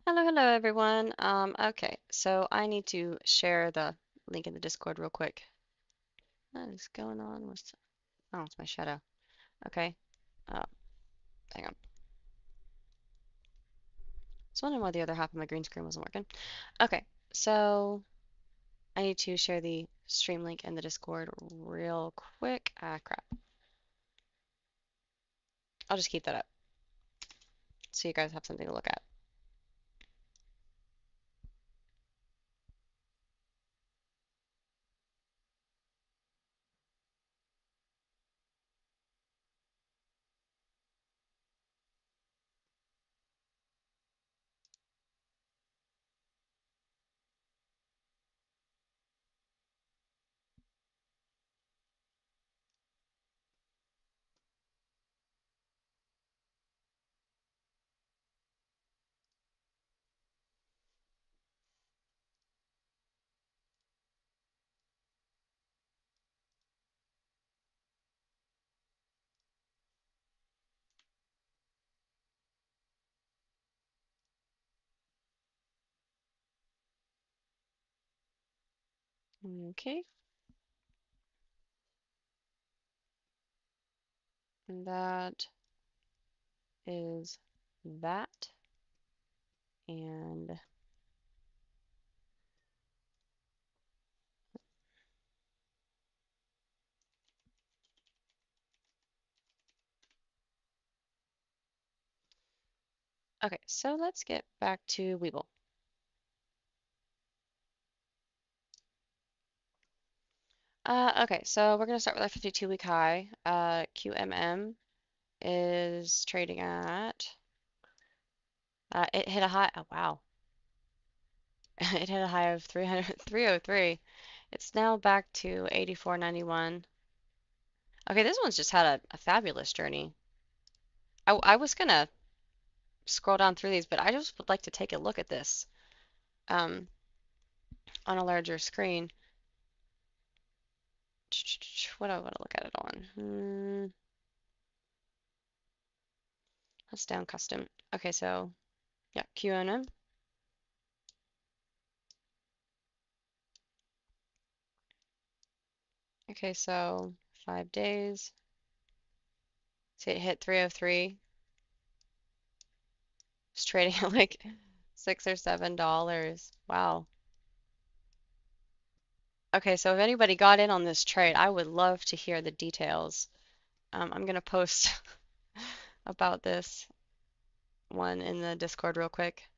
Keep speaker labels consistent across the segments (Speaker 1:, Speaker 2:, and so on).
Speaker 1: Hello everyone. Okay, so I need to share the link in the Discord real quick. What is going on? Oh, it's my shadow. Okay. Oh, hang on. I was wondering why the other half of my green screen wasn't working. Okay, so I need to share the stream link in the Discord real quick. Ah, crap. I'll just keep that up so you guys have something to look at. Okay, and that is that. And okay, so let's get back to Weeble. Okay, so we're going to start with our 52-week high. QMM is trading at, it hit a high, oh wow, it hit a high of 303. It's now back to 84.91. Okay, this one's just had a fabulous journey. I was going to scroll down through these, but I just would like to take a look at this um, on a larger screen. What do I want to look at it on? That's down custom. Okay, so yeah, QMM. Okay, so 5 days. See, it hit 303. It's trading at like $6 or $7. Wow. Okay, so if anybody got in on this trade, I would love to hear the details. I'm gonna post about this one in the Discord real quick.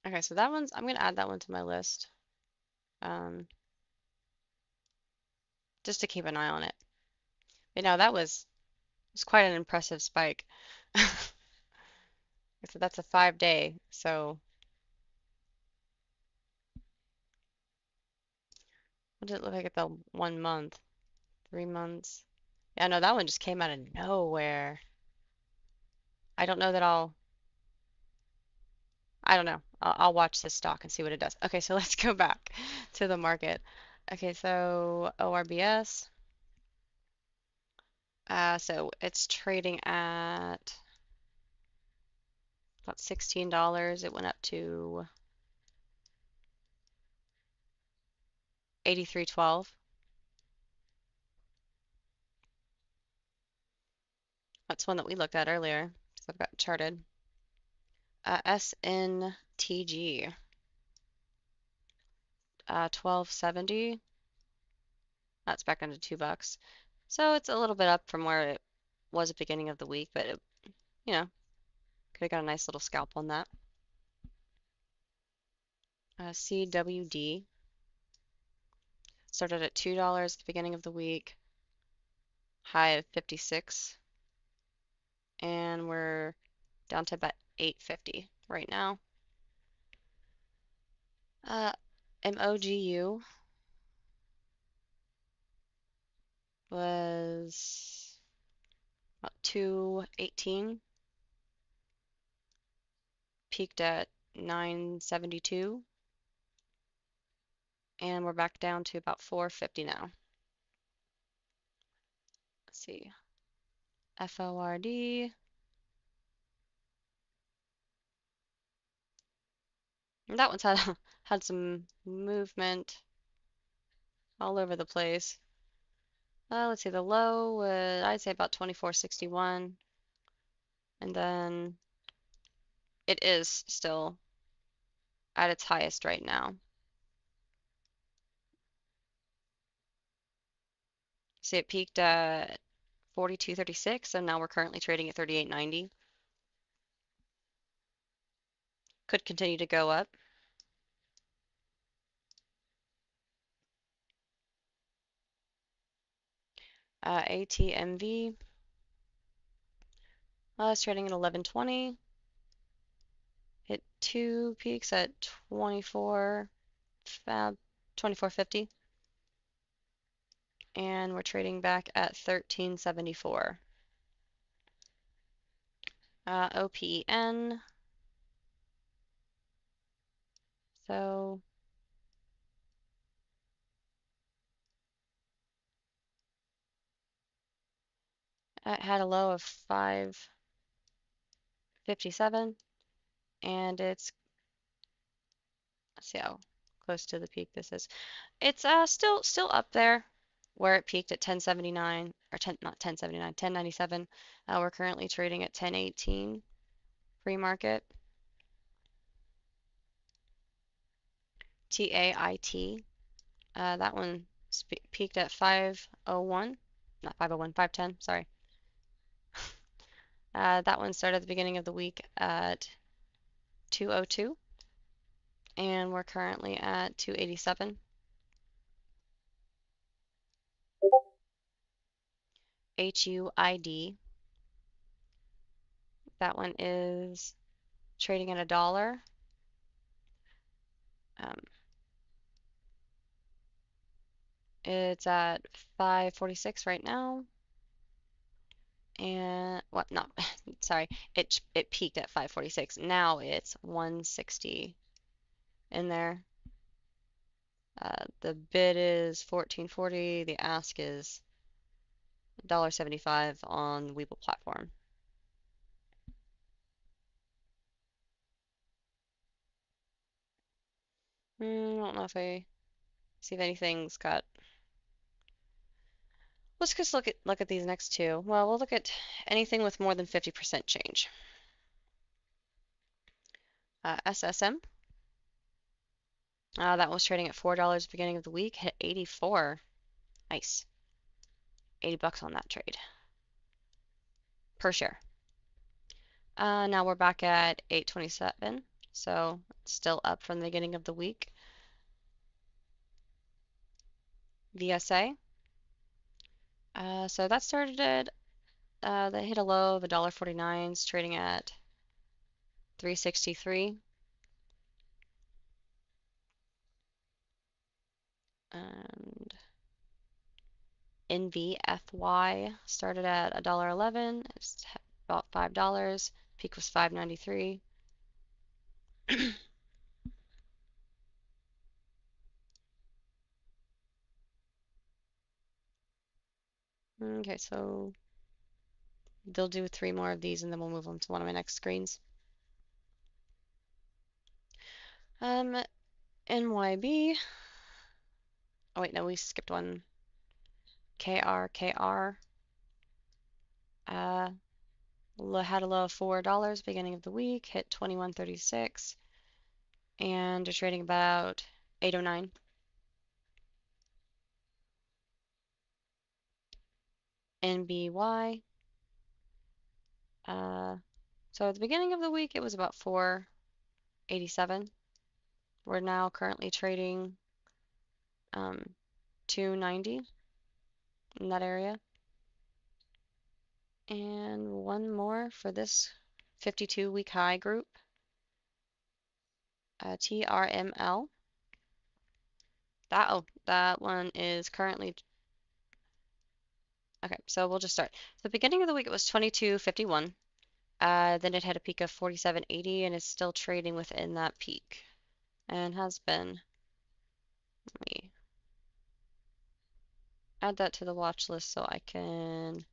Speaker 1: Okay, so that one's, I'm gonna add that one to my list, um, just to keep an eye on it. But no, was quite an impressive spike. So that's a 5 day. So what did it look like at the 1 month, 3 months? Yeah, no, that one just came out of nowhere. I don't know that I don't know. I'll watch this stock and see what it does. Okay, so let's go back to the market. Okay, so ORBS. So it's trading at about $16. It went up to 83.12. That's one that we looked at earlier. I've got charted. SNTG, 1270. That's back under $2. So it's a little bit up from where it was at the beginning of the week, but it, you know, could have got a nice little scalp on that. CWD started at $2 at the beginning of the week, high of 56, and we're down to about 850 right now. MOGU was about 218, peaked at 972, and we're back down to about 450 now. Let's see. FORD. That one's had had some movement all over the place. Let's see, the low was, I'd say about 2461, and then it is still at its highest right now. See, it peaked at 42.36, and now we're currently trading at 38.90. Could continue to go up. ATMV is trading at 1120. Hit two peaks at 24.50, and we're trading back at 1374. OPN. So it had a low of 557, and it's, let's see how close to the peak this is. It's still up there where it peaked at 1079, or 10, not 1079, 1097. We're currently trading at 1018 pre-market. TAIT, that one peaked at 501, not 501, 510, sorry. That one started at the beginning of the week at 202, and we're currently at 287. HUID, that one is trading at $1. It's at 546 right now, and what? Not sorry. It peaked at 546. Now it's 160 in there. The bid is 1440. The ask is $1.75 on Webull platform. I don't know if I see if anything's got. Let's just look at these next two. Well, we'll look at anything with more than 50% change. SSM. That was trading at $4 at the beginning of the week, hit 84. Nice. $80 on that trade per share. Now we're back at 827, so it's still up from the beginning of the week. VSA. So that started at, that hit a low of $1.49, it's trading at 363. And NVFY started at $1.11, it's about $5, peak was $5.93. Okay, so they'll do 3 more of these and then we'll move on to one of my next screens. NYB. Oh wait, no, we skipped one. KR. Had a low of $4 beginning of the week, hit 21.36, and they're trading about 809. NBY. So at the beginning of the week, it was about 487. We're now currently trading 290 in that area. And one more for this 52-week high group, TRML. That one is currently okay. So we'll just start. The beginning of the week it was 22.51. Then it had a peak of 47.80 and is still trading within that peak and has been. Let me add that to the watch list so I can.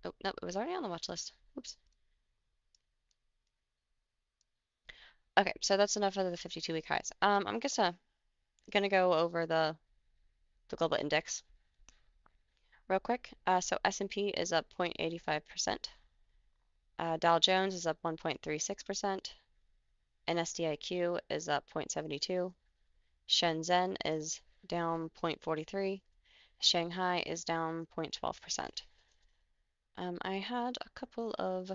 Speaker 1: Oh, no, it was already on the watch list. Oops. Okay, so that's enough of the 52-week highs. I'm just gonna go over the global index real quick. So S&P is up 0.85%. Dow Jones is up 1.36%. NSDIQ is up 0.72. Shenzhen is down 0.43. Shanghai is down 0.12%. I had a couple of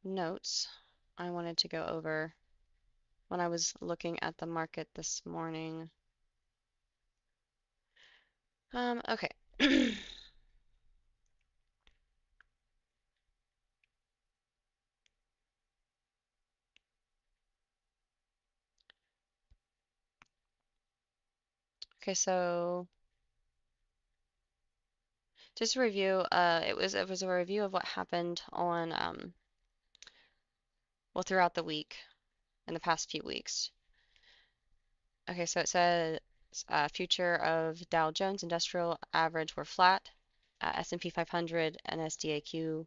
Speaker 1: notes I wanted to go over when I was looking at the market this morning. Okay. Okay, so just a review. It was a review of what happened on well throughout the week in the past few weeks. Okay, so it says future of Dow Jones Industrial Average were flat. S&P 500 and SDAQ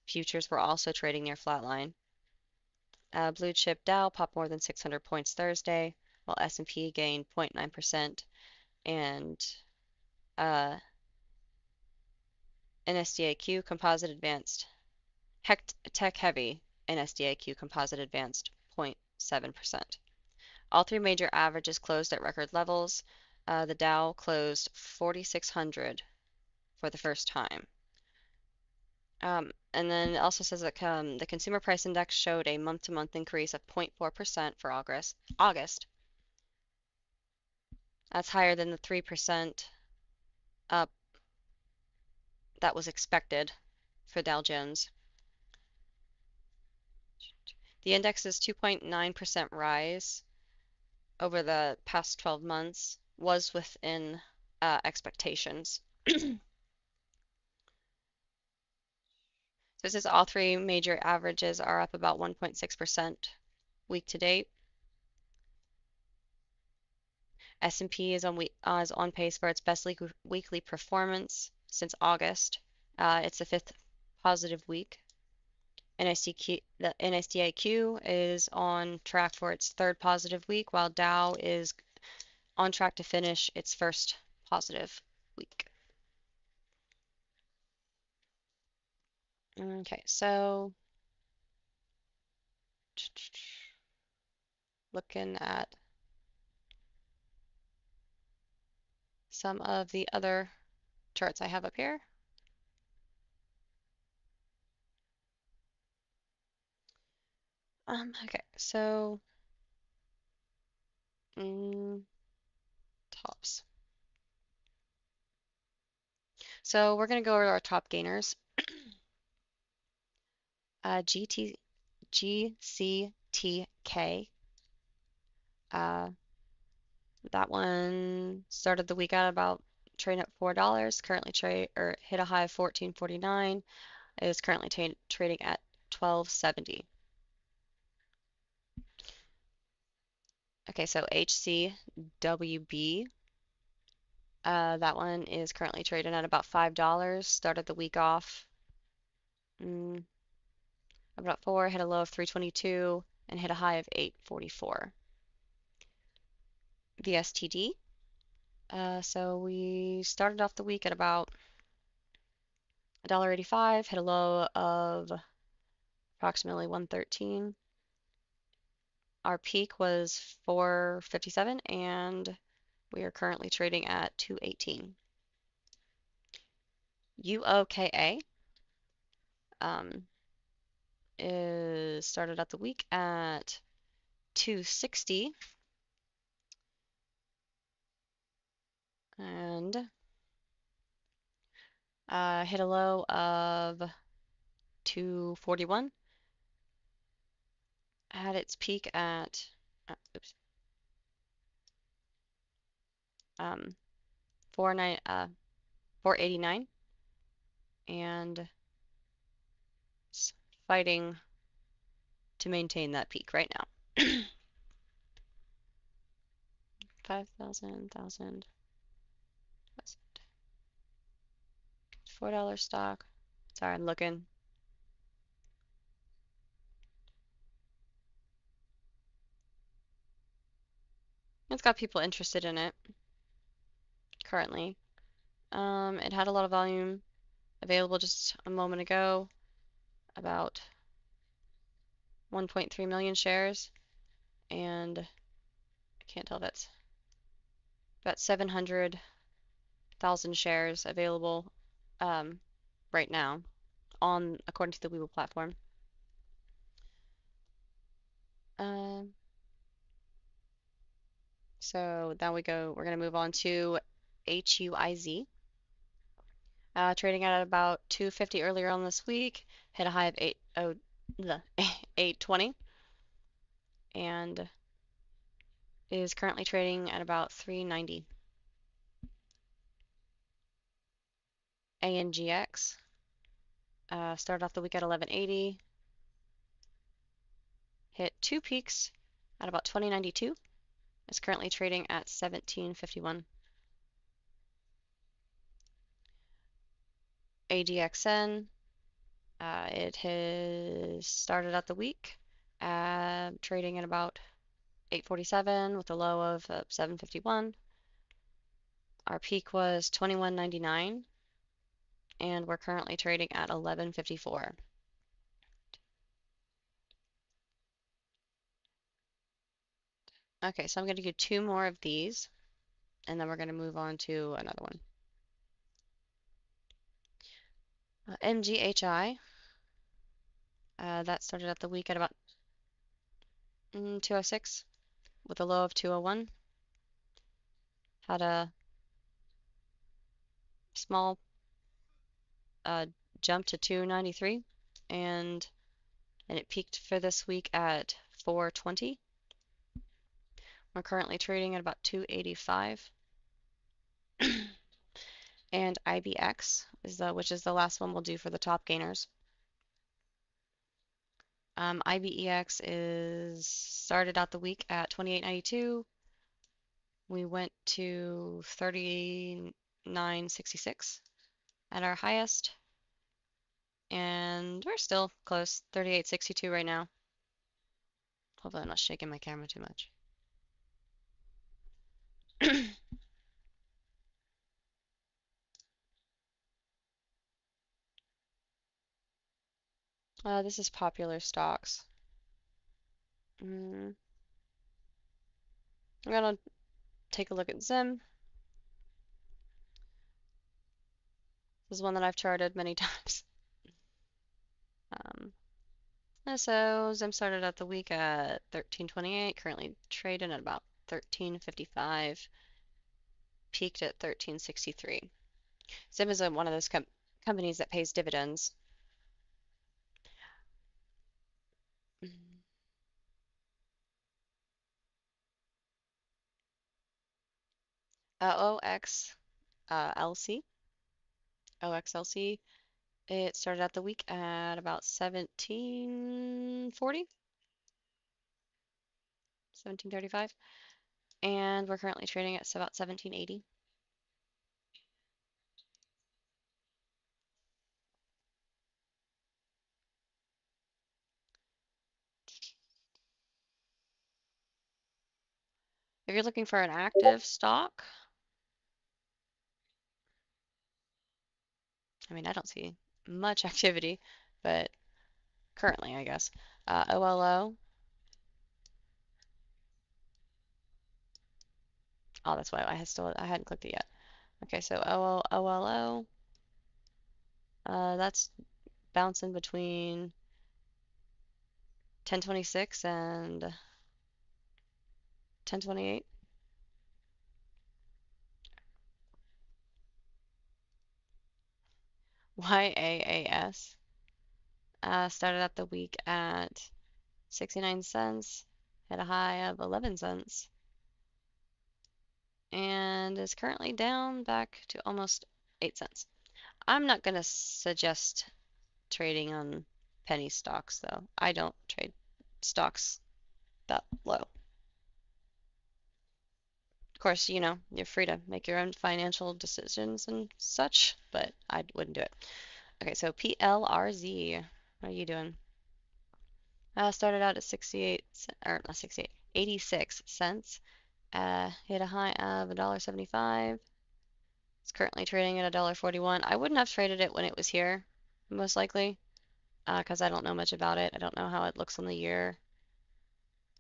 Speaker 1: futures were also trading near flatline. Blue chip Dow popped more than 600 points Thursday, while S&P gained 0.9% and NSDAQ composite advanced tech heavy NSDAQ composite advanced 0.7%. All three major averages closed at record levels. The Dow closed 4,600 for the first time. And then it also says that the consumer price index showed a month-to-month increase of 0.4% for August. That's higher than the 3% up that was expected for Dow Jones. The index's 2.9% rise over the past 12 months was within expectations. So it says all three major averages are up about 1.6% week to date. S&P is on pace for its best weekly performance since August. It's the fifth positive week. The NSDIQ is on track for its third positive week, while Dow is on track to finish its first positive week. Okay, so looking at some of the other charts I have up here. Okay, so tops. So we're going to go over our top gainers. GCTK. That one started the week at about trading at $4. Currently hit a high of 14.49. It is currently trading at 12.70. Okay, so HCWB. That one is currently trading at about $5. Started the week off about 4, hit a low of 322, and hit a high of 844. VSTD. So we started off the week at about $1.85, hit a low of approximately 113. Our peak was 457, and we are currently trading at 218. UOKA is started out the week at 260 and hit a low of 241. Had its peak at oops, 489, and it's fighting to maintain that peak right now. 5,000, $4 stock. Sorry, I'm looking. It's got people interested in it currently. It had a lot of volume available just a moment ago, about 1.3 million shares, and I can't tell if that's about 700,000 shares available right now on according to the Webull platform. So now we're going to move on to HUIZ. Trading at about 250 earlier on this week, hit a high of 820, and is currently trading at about 390. ANGX started off the week at 1180, hit two peaks at about 2092. Is currently trading at 1751. ADXN, it has started out the week trading at about 847 with a low of 751. Our peak was 21.99, and we're currently trading at 11.54. Okay, so I'm going to do two more of these, and then we're going to move on to another one. MGHI, that started out the week at about 206 with a low of 201. Had a small jump to 293, and it peaked for this week at 420. We're currently trading at about 285. And IBX which is the last one we'll do for the top gainers. IBEX is started out the week at 28.92. We went to 39.66 at our highest, and we're still close, 38.62 right now. Hopefully I'm not shaking my camera too much. This is popular stocks. I'm gonna take a look at Zim. This is one that I've charted many times. So Zim started out the week at 13.28, currently trading at about 13.55, peaked at 13.63. Zim is one of those companies that pays dividends. OXLC. It started out the week at about 17.40, 17.35, and we're currently trading at about 17.80. If you're looking for an active stock, I mean, I don't see much activity, but currently, I guess. OLO. Oh, that's why I hadn't clicked it yet. Okay, so OLO. That's bouncing between 1026 and 1028. YAAS. Started out the week at 69 cents, hit a high of 11 cents, and is currently down back to almost 8 cents. I'm not going to suggest trading on penny stocks, though. I don't trade stocks that low. Of course, you're free to make your own financial decisions and such, but I wouldn't do it. Okay, so PLRZ. What are you doing? Started out at 68, or not 68, 86 cents. Hit a high of $1.75. It's currently trading at $1.41. I wouldn't have traded it when it was here, most likely, because I don't know much about it. I don't know how it looks on the year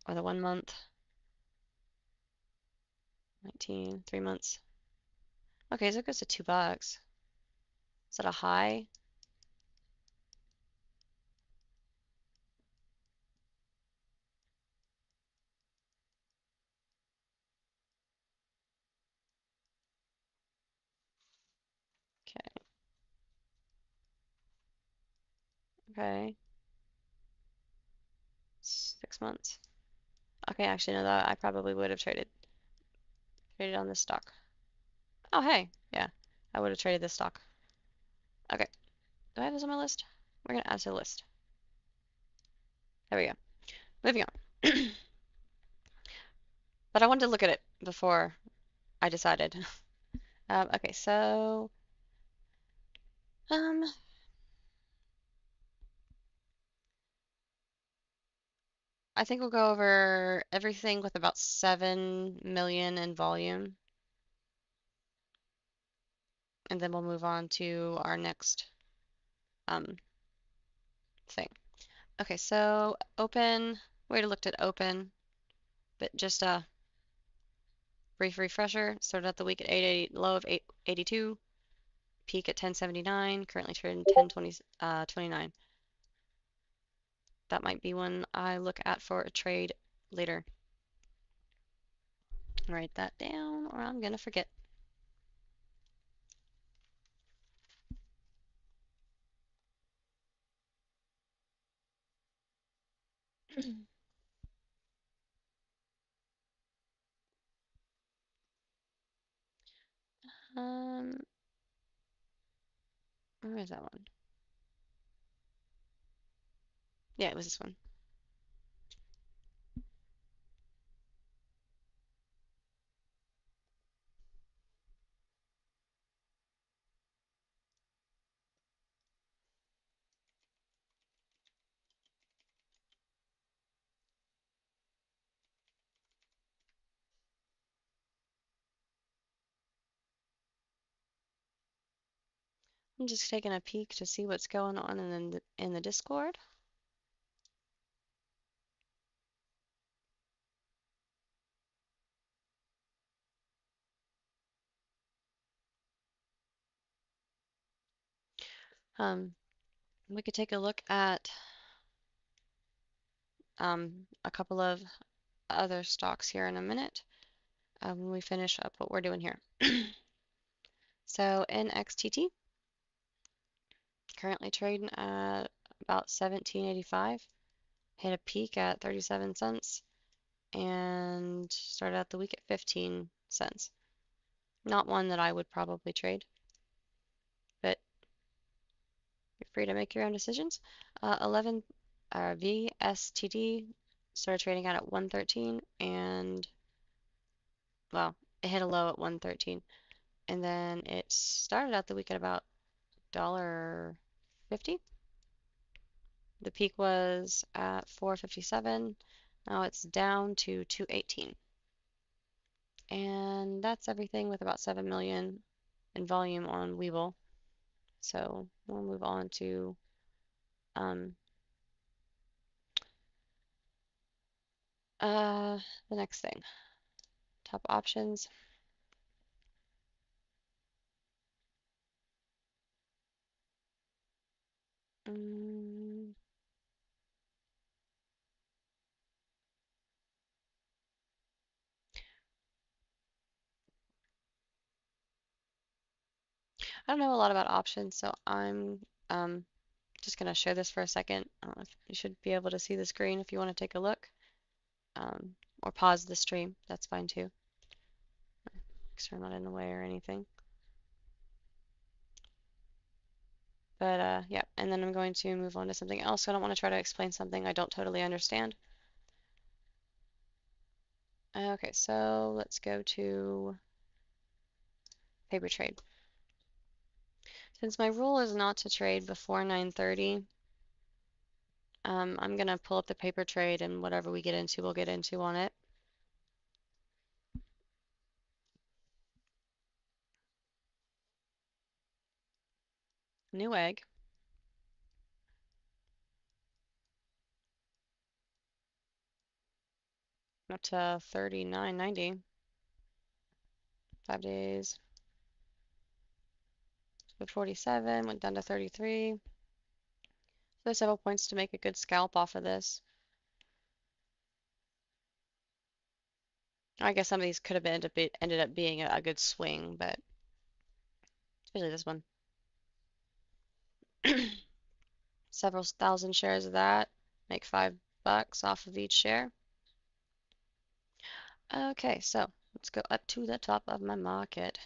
Speaker 1: or the 1 month. 19, 3 months. Okay, so it goes to $2. Is that a high? Okay, okay. 6 months. Okay, actually, no, that I probably would have traded on this stock. Oh, hey, yeah, I would have traded this stock. Okay, do I have this on my list? We're gonna add to the list. There we go. Moving on. But I wanted to look at it before I decided. Okay, so um, I think we'll go over everything with about 7 million in volume, and then we'll move on to our next um thing. Okay, so open. We already looked at open, but just a brief refresher. Started out the week at 880, low of 882, peak at 1079, currently trading 1020 29. That might be one I look at for a trade later. Write that down or I'm gonna forget. Um, where is that one? Yeah, it was this one. I'm just taking a peek to see what's going on in the Discord. Um, we could take a look at a couple of other stocks here in a minute when we finish up what we're doing here. So NXTT currently trading at about 17.85, hit a peak at 37 cents, and started out the week at 15 cents. Not one that I would probably trade, but you're free to make your own decisions. 11 VSTD started trading out at 113, and well, it hit a low at 113, and then it started out the week at about $1.50. The peak was at 457. Now it's down to 218. And that's everything with about 7 million in volume on Webull. So we'll move on to um, uh, the next thing. Top options. Mm, I don't know a lot about options, so I'm um, just going to show this for a second. You should be able to see the screen if you want to take a look, um, or pause the stream. That's fine too, because we're not in the way or anything. But yeah, and then I'm going to move on to something else. I don't want to try to explain something I don't totally understand. Okay, so let's go to paper trade. Since my rule is not to trade before 9:30, I'm gonna pull up the paper trade and whatever we get into, we'll get into on it. New egg, up to 39.90. 5 days. With 47, went down to 33. So there's several points to make a good scalp off of this. I guess some of these could have ended up being a good swing, but especially this one. Several thousand shares of that. Make $5 off of each share. Okay, so let's go up to the top of my market.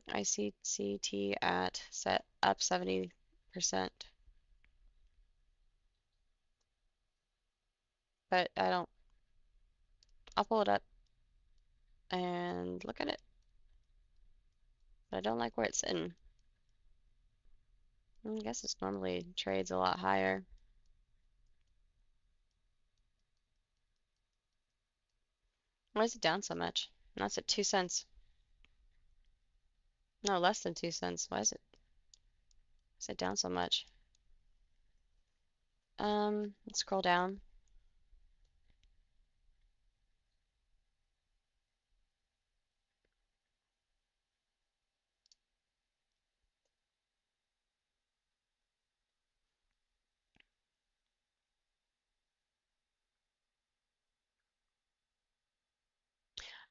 Speaker 1: ICT at set up 70%. But I'll pull it up and look at it. But I don't like where it's sitting. I guess it's normally trades a lot higher. Why is it down so much? That's at 2 cents. No, less than 2 cents. Is it down so much? Let's scroll down.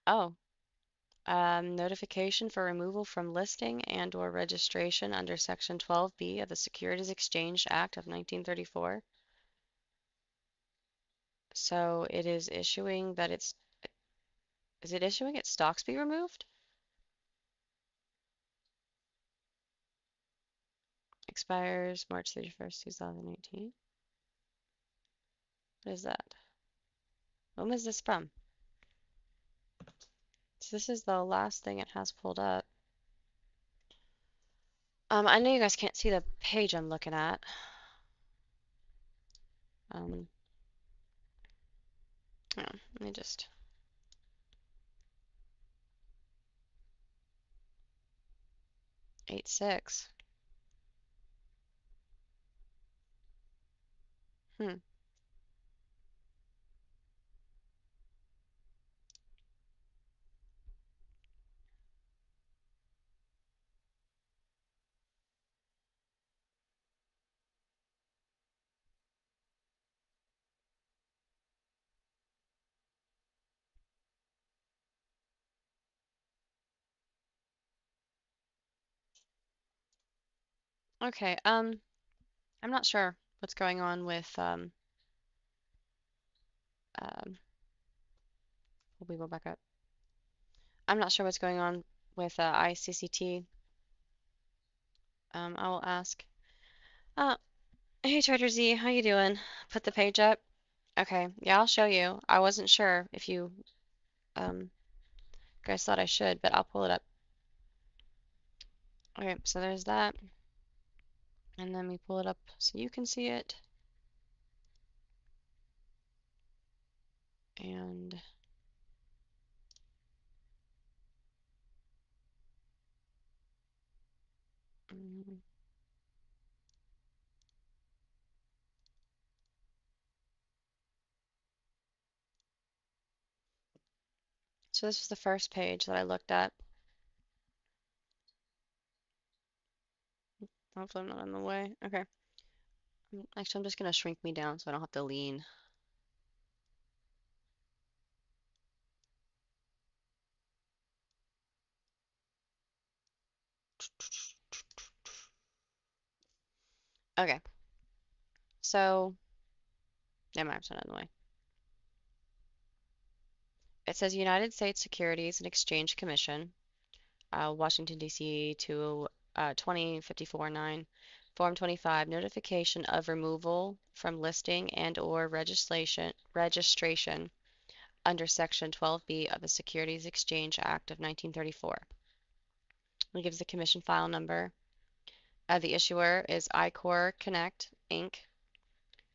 Speaker 1: Oh, notification for removal from listing and or registration under Section 12B of the Securities Exchange Act of 1934. So it is issuing that is it issuing its stocks be removed? Expires March 31st, 2018. What is that? When was this from? So this is the last thing it has pulled up. I know you guys can't see the page I'm looking at. Um, yeah, let me just 8.6. Hmm. Okay. I'm not sure what's going on with um. We go back up. I'm not sure what's going on with ICCT. I will ask. Uh, hey Trader Z, how you doing? Put the page up. Okay, yeah, I'll show you. I wasn't sure if you guys thought I should, but I'll pull it up. Okay, so there's that. And then we pull it up so you can see it. And Mm. So this was the first page that I looked at. Hopefully I'm not in the way. Okay. Actually, I'm just gonna shrink me down so I don't have to lean. Okay. So, never mind, I'm not in the way. It says United States Securities and Exchange Commission, Washington, D.C. to 2054-9, Form 25, notification of removal from listing and or registration under Section 12B of the Securities Exchange Act of 1934. It gives the commission file number. The issuer is iCore Connect, Inc.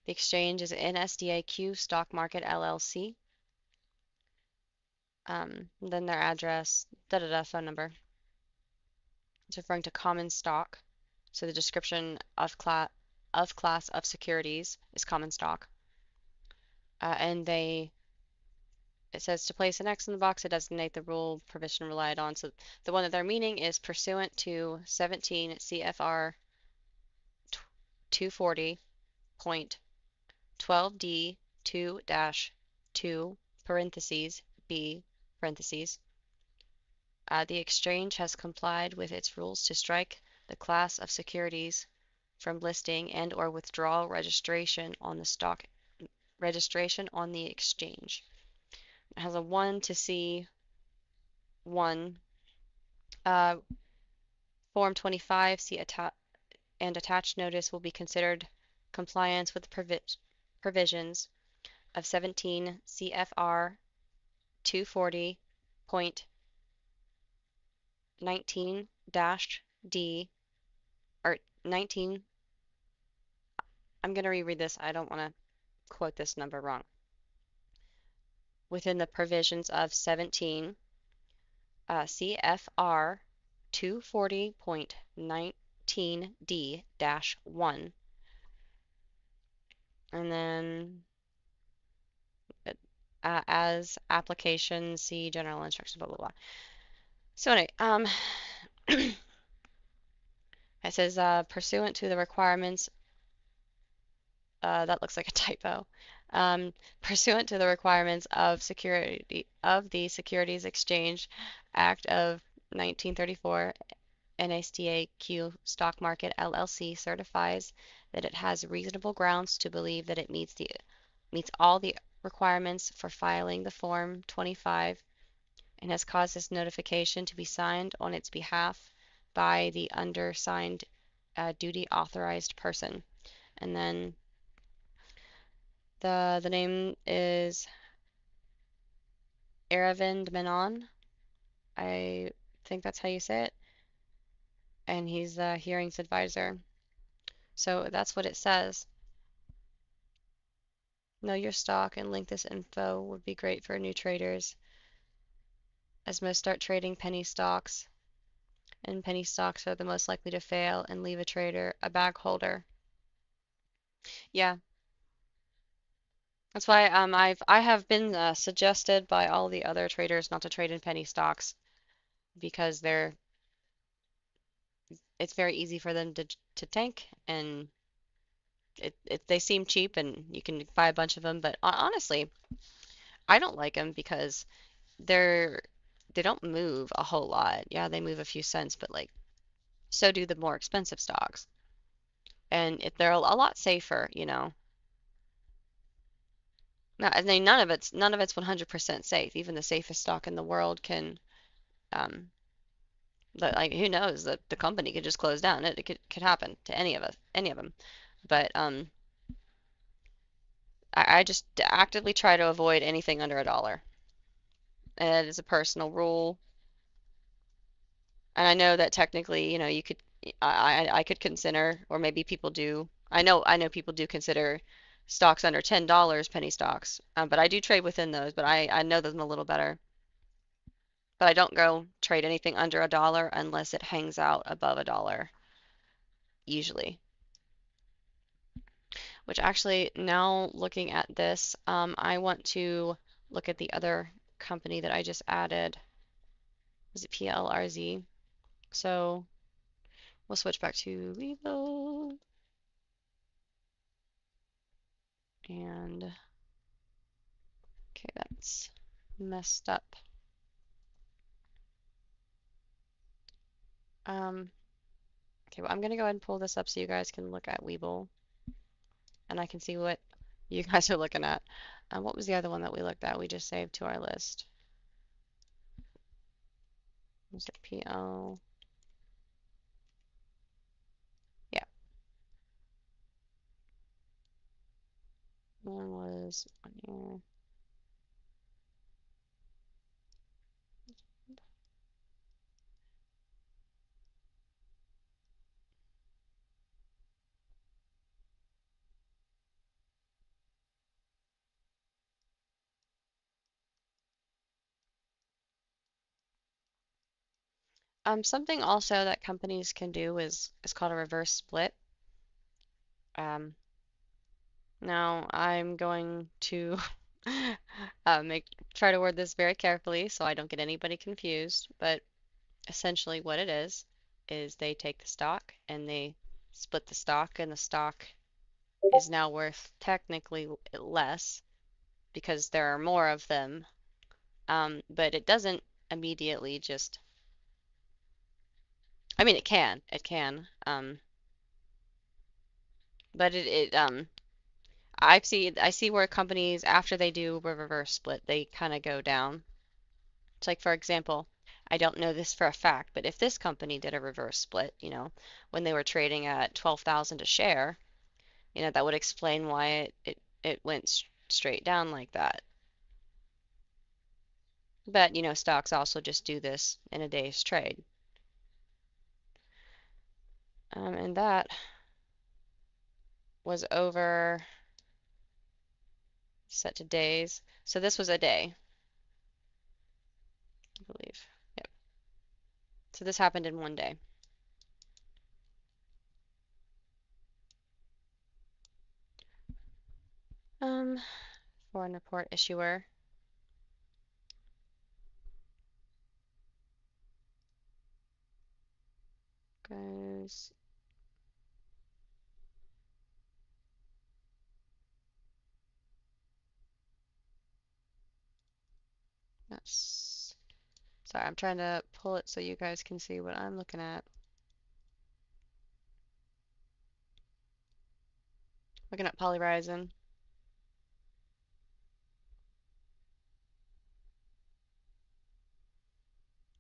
Speaker 1: The exchange is NSDAQ Stock Market LLC. Then their address, phone number. It's referring to common stock. So the description of class of securities is common stock. And it says to place an X in the box to designate the rule provision relied on. So the one that they're meaning is pursuant to 17 CFR 240.12D 2-2 parentheses B parentheses. The exchange has complied with its rules to strike the class of securities from listing and or withdraw registration on the exchange. It has a 1 to C 1 Form 25 and attached notice will be considered compliance with provisions of 17 CFR 240.19-D or 19. I'm going to reread this. I don't want to quote this number wrong. Within the provisions of 17 CFR 240.19D-1. And then as application, see general instructions, blah, blah, blah. So anyway, it says pursuant to the requirements, that looks like a typo. Pursuant to the requirements of the Securities Exchange Act of 1934, NSDAQ Stock Market LLC certifies that it has reasonable grounds to believe that it meets all the requirements for filing the Form 25 and has caused this notification to be signed on its behalf by the undersigned duty authorized person. And then the name is Aravind Menon. I think that's how you say it. And he's the hearings advisor. So that's what it says. Know your stock and link this info would be great for new traders, as most start trading penny stocks, and penny stocks are the most likely to fail and leave a trader a bag holder. Yeah, that's why I have been suggested by all the other traders not to trade in penny stocks because it's very easy for them to tank, and they seem cheap and you can buy a bunch of them, but honestly, I don't like them because they're they don't move a whole lot. Yeah, they move a few cents, but like so do the more expensive stocks. And they're a lot safer, you know. Now, I mean, none of it's 100% safe. Even the safest stock in the world can, um, like who knows that the company could just close down. It could happen to any of them. But I just actively try to avoid anything under $1. And it is a personal rule. And I know that technically, you know, you could, I could consider, or maybe people do. I know people do consider stocks under $10 penny stocks, but I do trade within those. But I know them a little better. But I don't go trade anything under $1 unless it hangs out above $1. usually. Which actually, now looking at this, I want to look at the other company that I just added. Was it PLRZ? So we'll switch back to Weevil. And okay, that's messed up. Okay, well, I'm gonna go ahead and pull this up so you guys can look at Weeble and I can see what you guys are looking at. What was the other one that we looked at? We just saved to our list. Was it PL? Yeah, one was on here. Something also that companies can do is called a reverse split. Um, Now I'm going to try to word this very carefully so I don't get anybody confused, but essentially what it is they take the stock and they split the stock, and the stock is now worth technically less because there are more of them. But it doesn't immediately just, I mean, it can, but I see where companies after they do a reverse split, they kind of go down. It's like, for example, I don't know this for a fact, but if this company did a reverse split, when they were trading at 12,000 a share, that would explain why it went straight down like that. But, stocks also just do this in a day's trade. And that was over set to days. So this was a day, I believe. Yep. So this happened in one day. Um, Foreign report issuer goes. That's Sorry, I'm trying to pull it so you guys can see what I'm looking at. Looking at Polyhorizon.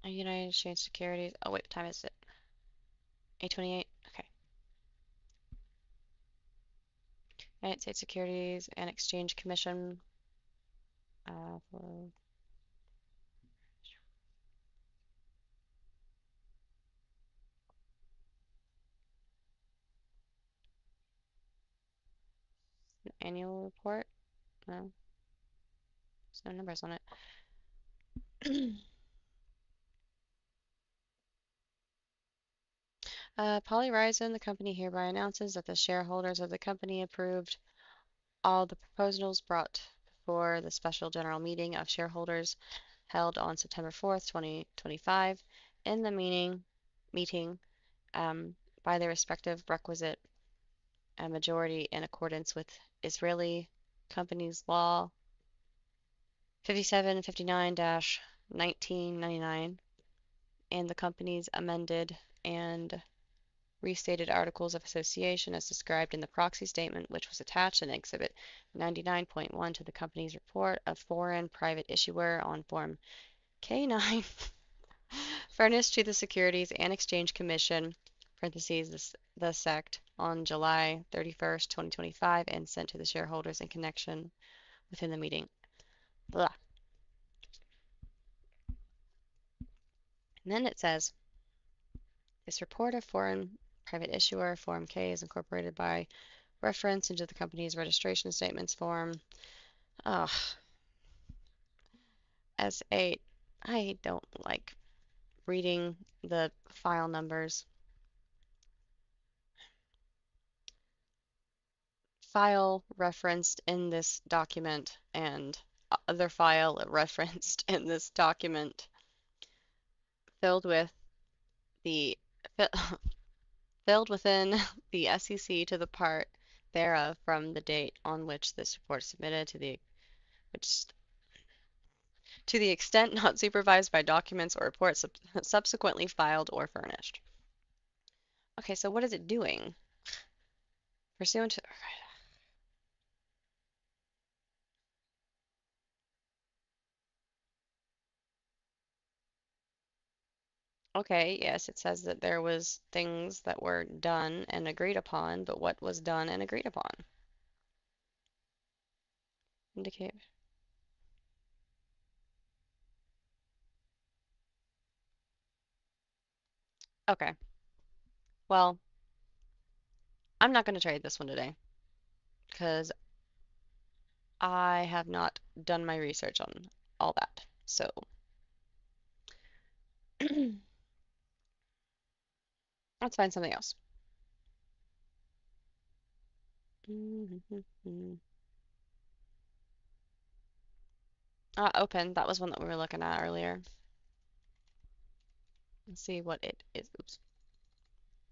Speaker 1: United Exchange Securities. Oh wait, what time is it? 8:28. Okay. United States Securities and Exchange Commission. For an annual report. No, there's no numbers on it. Polyhorizon, the company hereby announces that the shareholders of the company approved all the proposals brought before the special general meeting of shareholders held on September 4th, 2025, in the meeting by the respective requisite majority in accordance with Israeli Companies Law 5759-1999 and the company's amended and restated articles of association as described in the proxy statement, which was attached in Exhibit 99.1 to the company's report of foreign private issuer on Form K9 furnished to the Securities and Exchange Commission (parentheses, the SEC) on July 31st, 2025, and sent to the shareholders in connection within the meeting. Blah. And then it says, this report of foreign private issuer, Form K, is incorporated by reference into the company's registration statements form S8. I don't like reading the file numbers. file referenced in this document and other file referenced in this document filled with the filled within the SEC to the part thereof from the date on which this report is submitted which to the extent not supervised by documents or reports subsequently filed or furnished. Okay, so what is it doing? Pursuant to Okay, yes, it says that there was things that were done and agreed upon, but what was done and agreed upon? Indicate. Okay, well, I'm not going to trade this one today because I have not done my research on all that. So, let's find something else. Open. That was one that we were looking at earlier. Let's see what it is. Oops.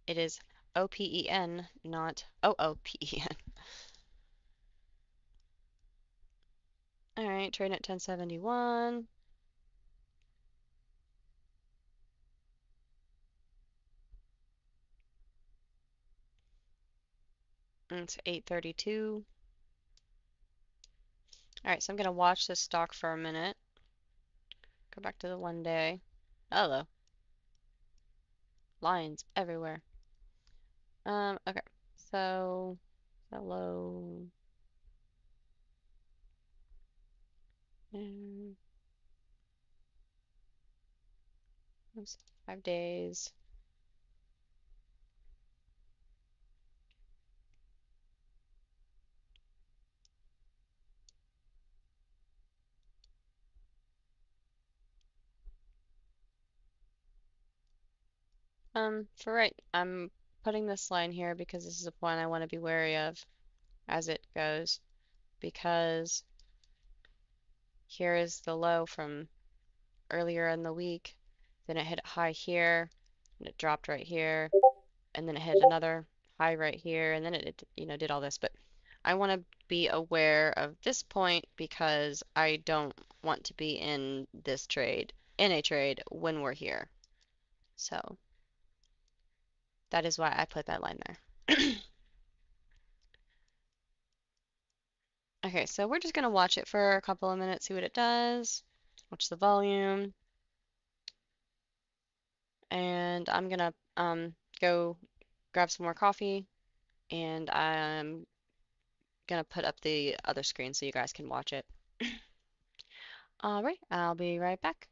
Speaker 1: It is OPEN, not OOPEN. All right, trading at 1071. It's 832. All right, so I'm gonna watch this stock for a minute. Go back to the 1 day. Hello. Lines everywhere. Okay. So, hello. And oops, 5 days. For right, I'm putting this line here because this is a point I want to be wary of as it goes, because here is the low from earlier in the week, then it hit a high here, and it dropped right here, and then it hit another high right here, and then it did all this. But I want to be aware of this point because I don't want to be in a trade when we're here. So that is why I put that line there. Okay, so we're just gonna watch it for a couple of minutes, see what it does. Watch the volume, and I'm gonna go grab some more coffee, and I'm gonna put up the other screen so you guys can watch it. All right, I'll be right back.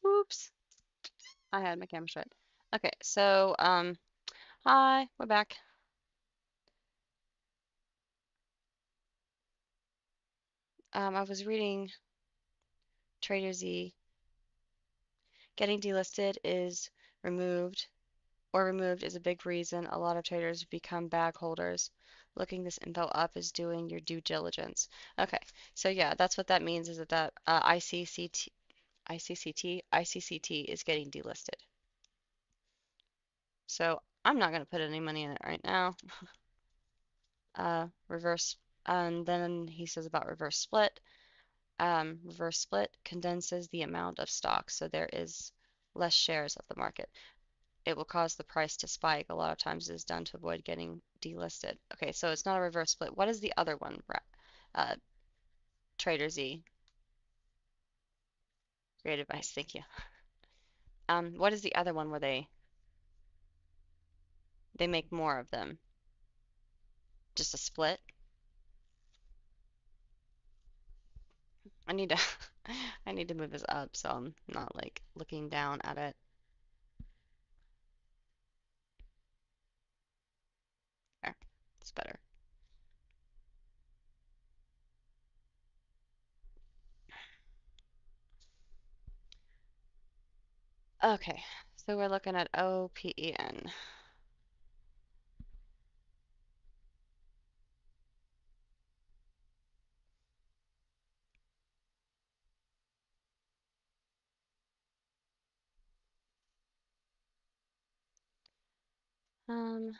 Speaker 1: Oops, I had my camera shut. Okay, so hi, we're back. I was reading Trader Z. Getting delisted is removed removed is a big reason a lot of traders become bag holders. Looking this info up is doing your due diligence. Okay, so yeah, that's what that means is that ICCT is getting delisted. So I'm not going to put any money in it right now. Reverse, and then he says about reverse split. Reverse split condenses the amount of stock, so there is less shares of the market. It will cause the price to spike. A lot of times it is done to avoid getting delisted. Okay, so it's not a reverse split. What is the other one? Uh, Trader Z. Great advice, thank you. What is the other one where they make more of them? Just a split? I need to I need to move this up so I'm not like looking down at it. There, it's better. Okay, so we're looking at OPEN. Um,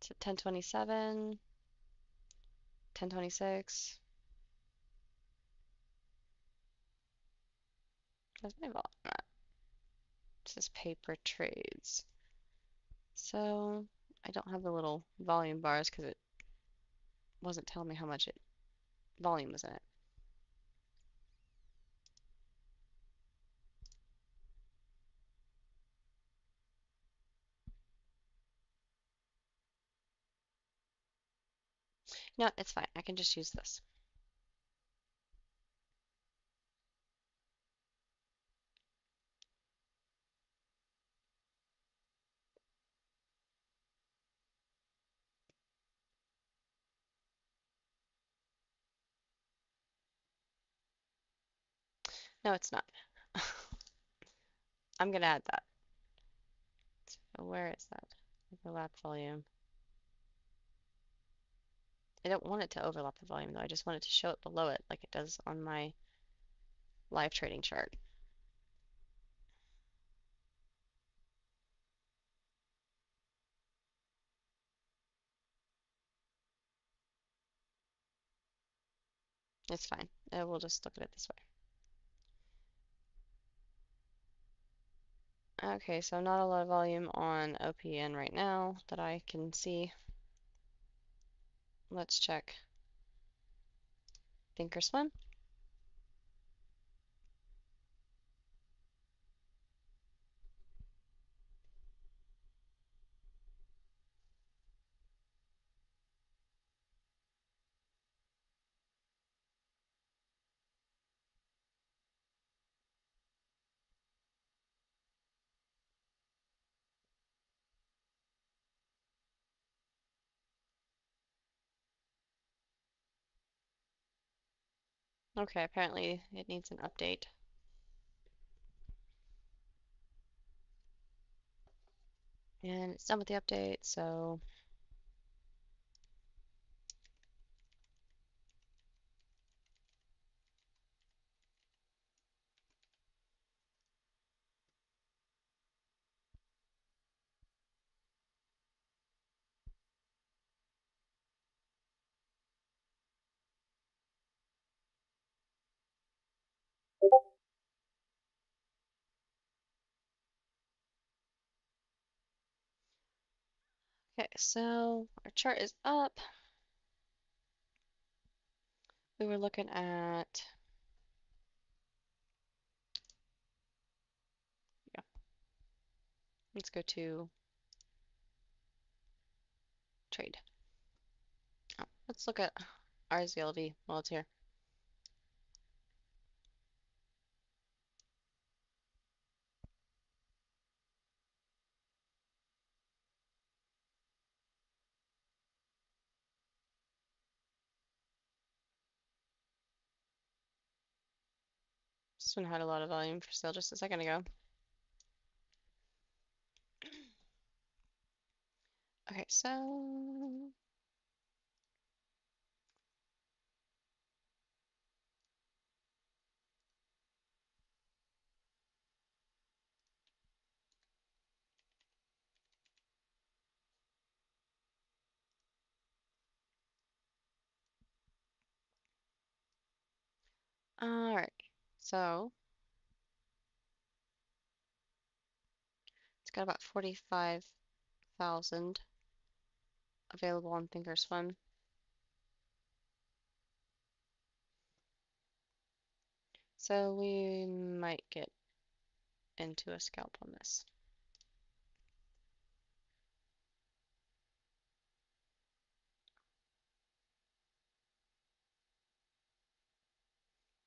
Speaker 1: so 1027, 1026. That's my volume. It says paper trades. So I don't have the little volume bars because it wasn't telling me how much volume was in it. No, it's fine. I can just use this. No, it's not. I'm gonna add that. So where is that? Overlap volume. I don't want it to overlap the volume though. I just want it to show it below it like it does on my live trading chart. It's fine. We'll just look at it this way. Okay, so not a lot of volume on OPN right now that I can see. Let's check Thinkorswim. Okay, apparently it needs an update. And it's done with the update, so okay, so our chart is up. We were looking at, yeah, let's go to trade. Oh, let's look at RZLV while it's here. This one had a lot of volume for sale just a second ago. Okay, so all right. So it's got about 45,000 available on Thinkorswim. So we might get into a scalp on this.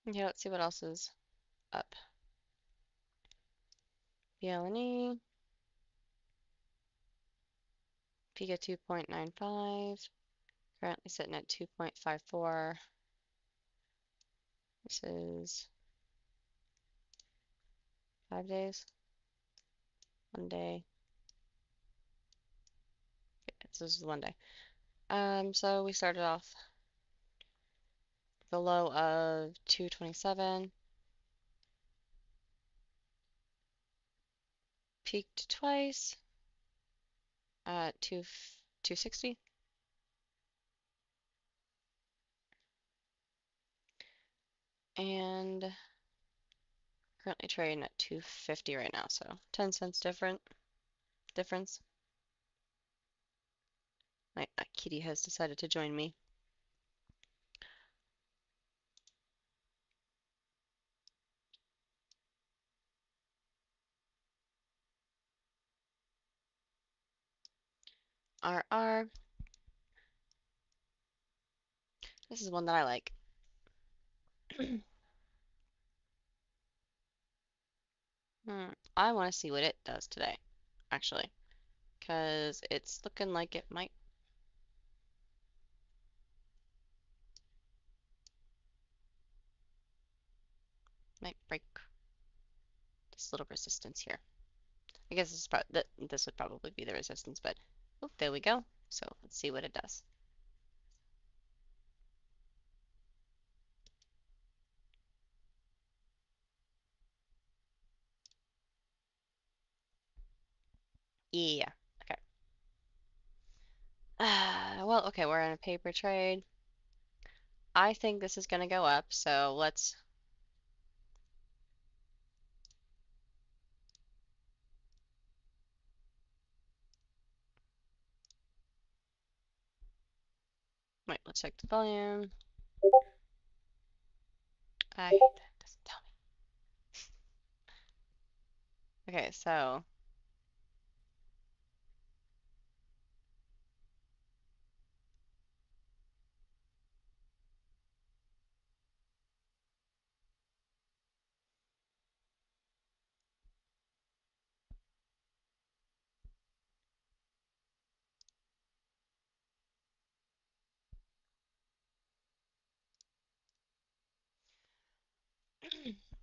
Speaker 1: Okay, let's see what else is up. BLNE, Pika 2.95, currently sitting at 2.54. This is 5 days, 1 day. Okay, this is 1 day. So we started off the low of 227, peaked twice at 260, and currently trading at 250 right now, so 10 cents difference. My kitty has decided to join me. RR. This is one that I like. I want to see what it does today, actually, because it's looking like it might break this little resistance here. I guess this would probably be the resistance, but oh, there we go. So let's see what it does. Yeah, okay. Well, okay, we're in a paper trade. I think this is gonna go up, so let's wait, let's check the volume. I hate that it doesn't tell me. Okay, so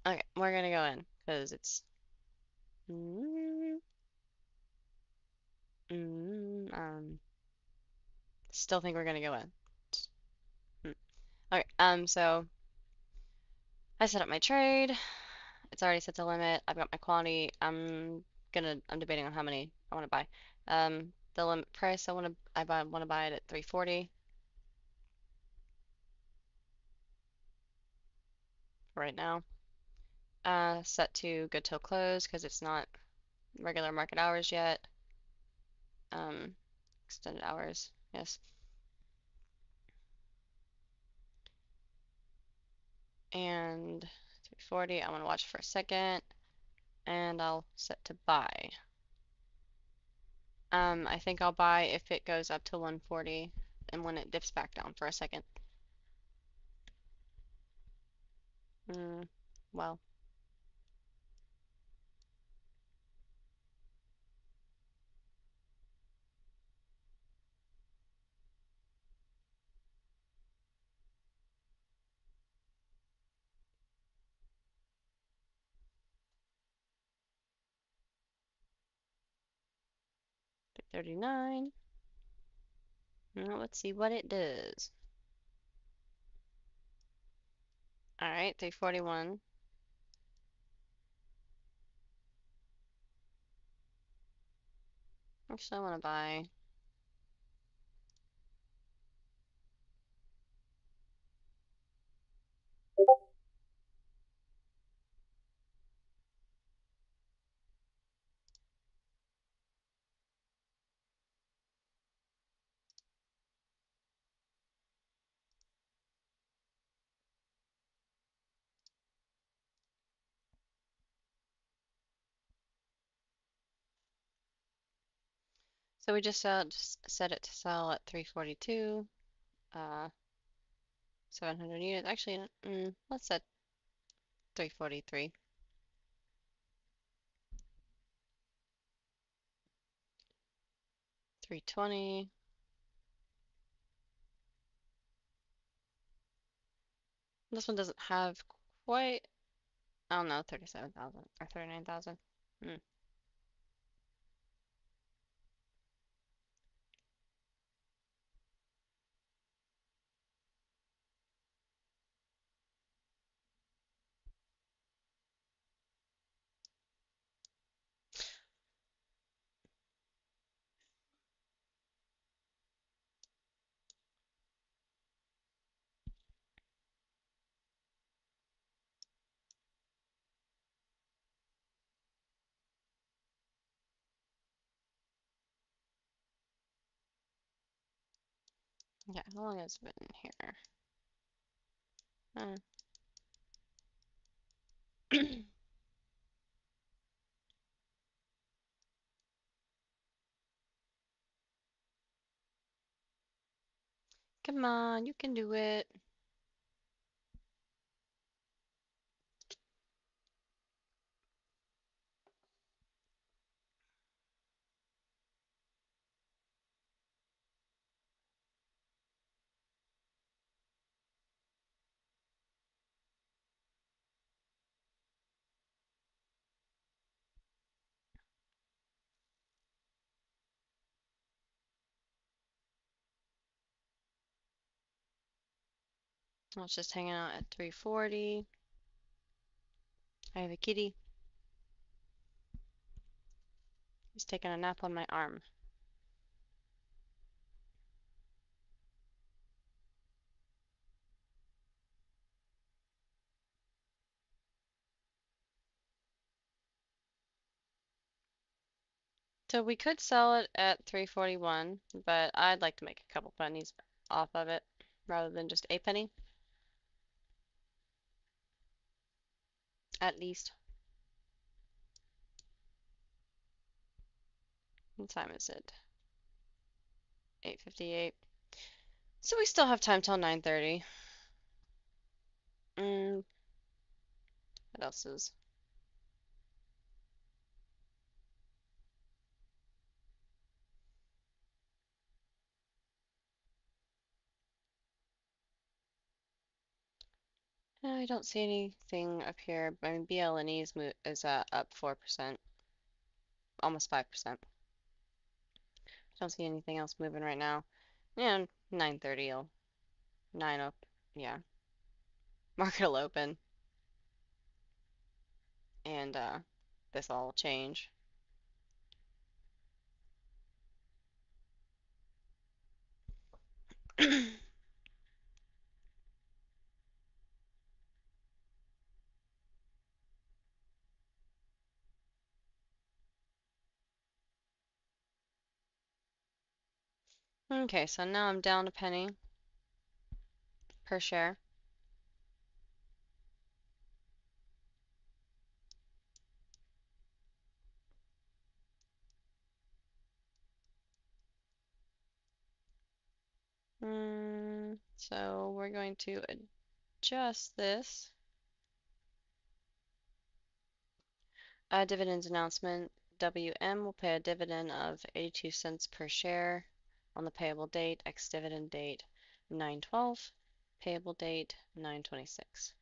Speaker 1: okay, we're gonna go in because it's mm, still think we're gonna go in. Hmm. Okay, so I set up my trade. It's already set to limit. I've got my quantity. I'm debating on how many I want to buy. The limit price I want to buy it at 340 for right now. Set to good till close because it's not regular market hours yet. Um, extended hours, yes. And 340, I want to watch for a second, and I'll set to buy. I think I'll buy if it goes up to 140 and when it dips back down for a second. Well, 339. Now let's see what it does. All right, 341. Actually, I want to buy. So we just set it to sell at 342. 700 units. Actually, let's set 343. 320. This one doesn't have quite, I don't know, 37,000 or 39,000. Hmm. Yeah, how long has it been here? Come on, you can do it. I was just hanging out at 340. I have a kitty. He's taking a nap on my arm. So we could sell it at 341, but I'd like to make a couple pennies off of it rather than just a penny, at least. What time is it? 8:58. So we still have time till 9:30. What else is? I don't see anything up here. I mean, BLNE is up 4%, almost 5%. Don't see anything else moving right now. Yeah, 9:30 will 9 up. Yeah, market will open, and this all will change. Okay, so now I'm down a penny per share. So we're going to adjust this. Dividends announcement. WM will pay a dividend of 82 cents per share on the payable date, ex-dividend date 9/12, payable date 9/26.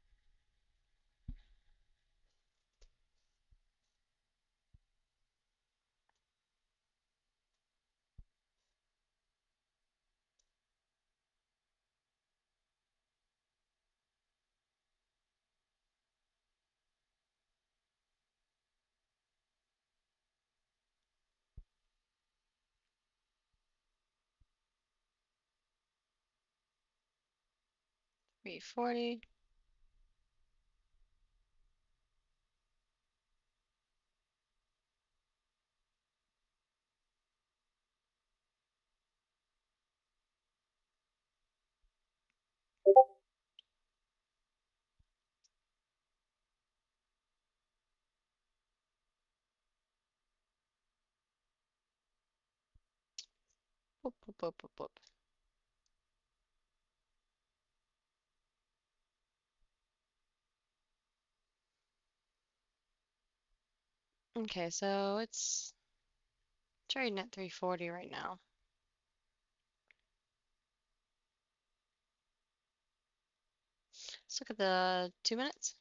Speaker 1: 340. Boop, boop, boop, boop, boop. Okay, so it's trading at 340 right now. Let's look at the 2 minutes.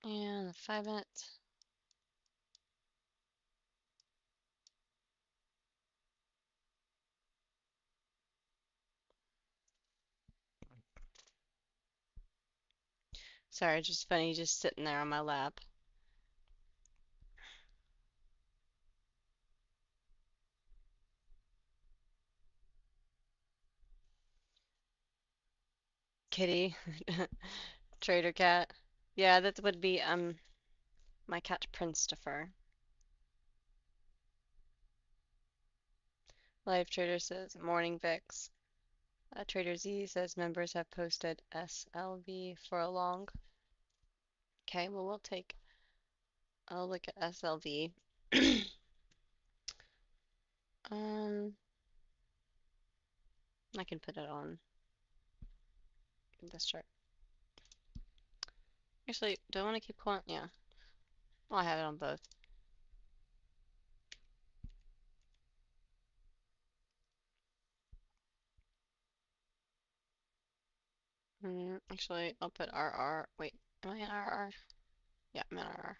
Speaker 1: And the 5 minutes. Sorry, just funny, just sitting there on my lap. Kitty. Trader cat. Yeah, that would be my cat Prince-tifer. Live Trader says morning VIX. Trader Z says members have posted SLV for a long. Okay, well I'll look at SLV. Um, I can put it on this chart. Actually, do I want to keep quant? Yeah. Well, I have it on both. Actually, I'll put RR. Wait, am I in RR? Yeah, I'm in RR.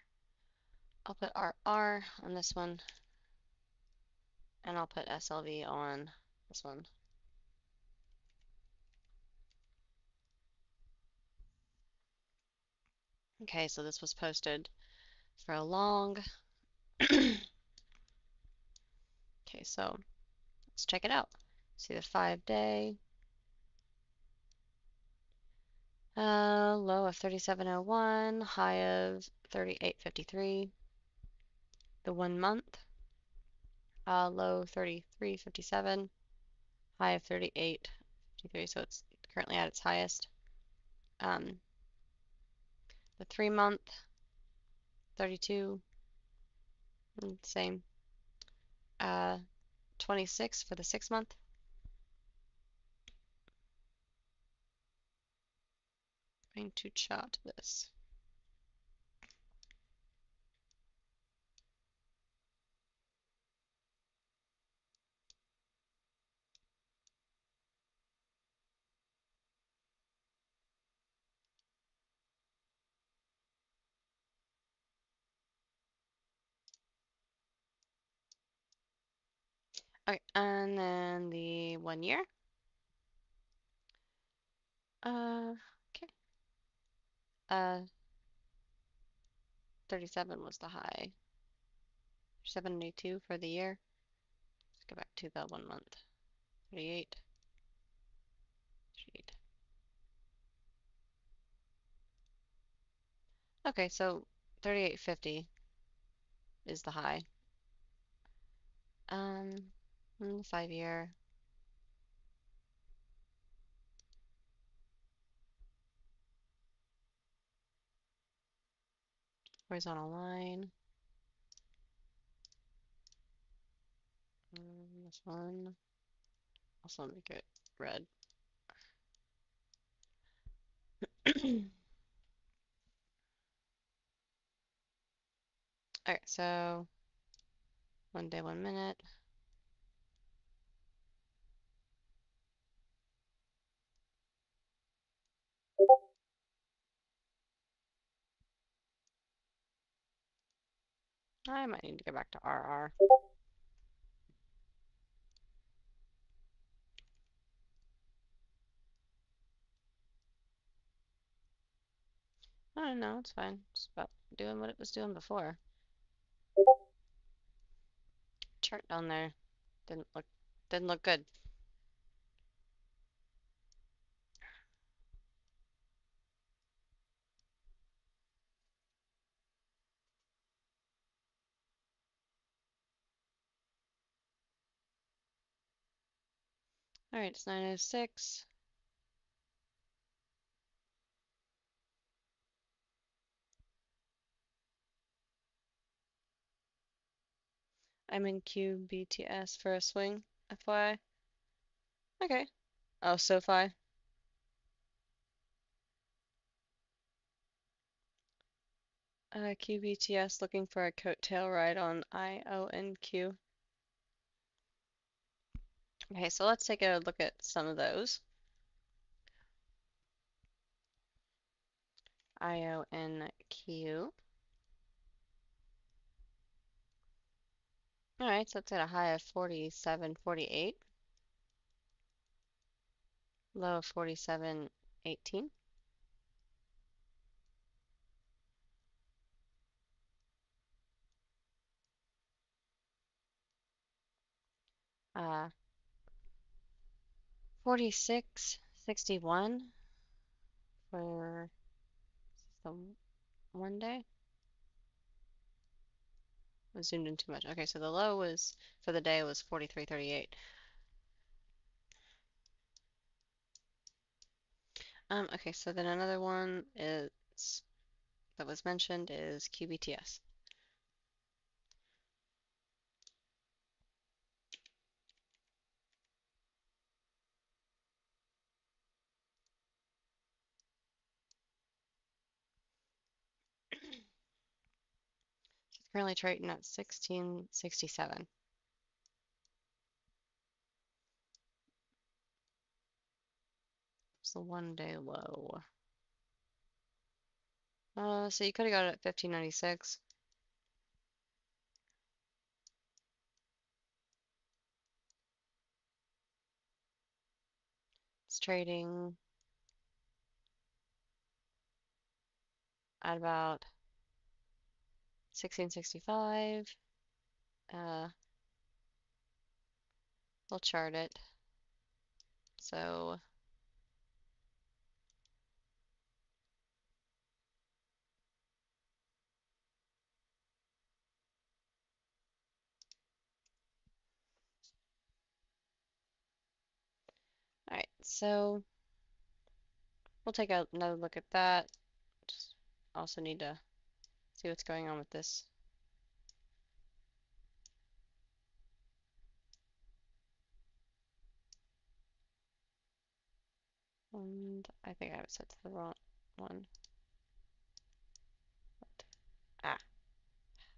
Speaker 1: I'll put RR on this one, and I'll put SLV on this one. Okay, so this was posted for a long. Okay, so let's check it out. See the 5-day. Low of 37.01, high of 38.53. The 1 month, low 33.57, high of 38.53, so it's currently at its highest. The 3 month, 32, same. 26 for the 6 month. I'm going to chart this. Okay, and then the 1 year. Okay. 37 was the high. 72 for the year. Let's go back to the 1 month. 38. 38. Okay, so 38.50 is the high. 5 year. Horizontal line. This one. Also make it red. Alright, so 1 day, 1 minute. I might need to go back to RR. Oh no, it's fine. It's about doing what it was doing before. Chart down there didn't look good. All right, it's 9:06. I'm in QBTS for a swing, FYI. Okay. Oh, SoFi. QBTS looking for a coattail ride on IONQ. Okay, so let's take a look at some of those. IONQ. All right, so it's at a high of 47.48, low of 47.18. Uh, 46.61 for the 1 day. I zoomed in too much. Okay, so the low was for the day was 43.38. Okay, so then another one is that was mentioned is QBTS. It's currently trading at 1667. It's the 1 day low. So you could have got it at 1596. It's trading at about 1665. We'll chart it. So, all right, so we'll take another look at that. Just also need to see what's going on with this. And I think I have it set to the wrong one. Ah, I'll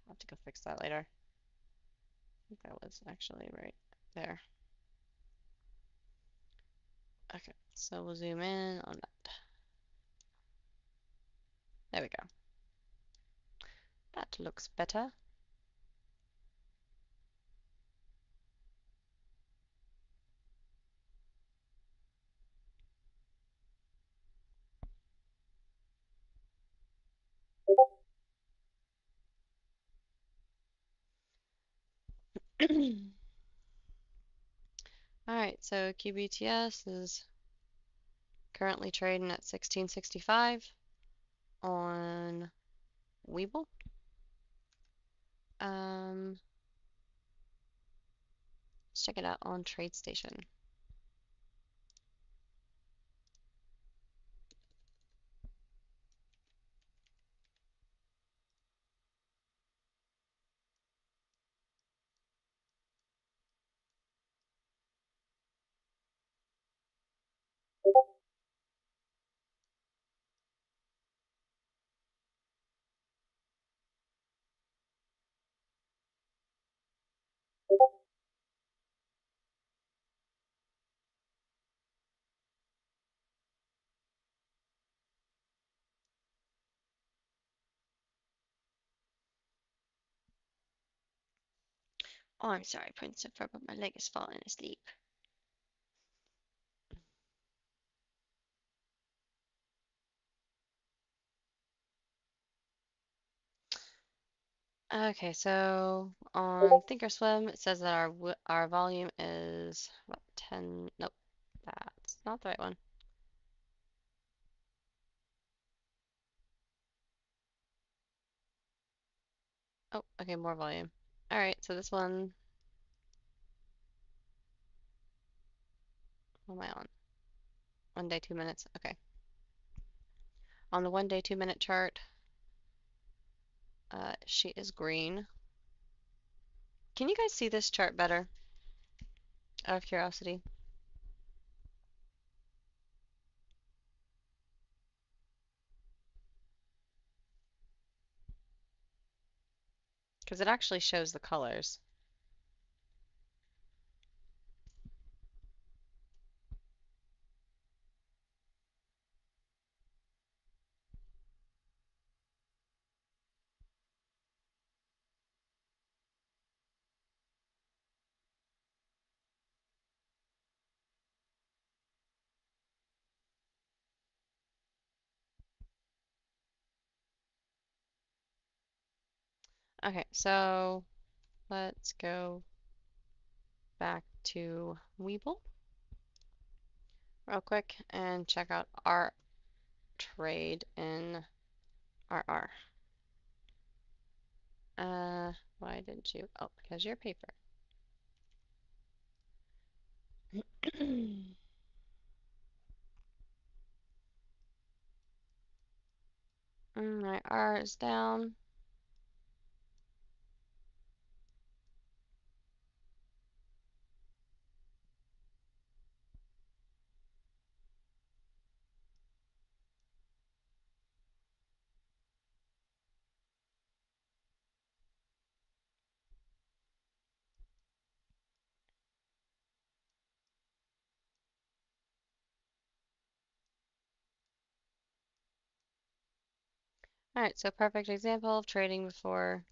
Speaker 1: have to go fix that later. I think that was actually right there. Okay, so we'll zoom in on that. There we go. That looks better. All right, so QBTS is currently trading at 1665 on Webull. Let's check it out on TradeStation. Oh, I'm sorry, Principal, but my leg is falling asleep. Okay, so on Thinkorswim, it says that our volume is about 10. Nope, that's not the right one. Oh, okay, more volume. All right, so this one, what am I on? 1 day, 2 minutes. Okay. On the 1 day, 2 minute chart, she is green. Can you guys see this chart better? Out of curiosity, because it actually shows the colors. Okay, so let's go back to Weeble real quick and check out our trade in RR. Why didn't you? Oh, because you're paper. Alright, R is down. Alright, so perfect example of trading before,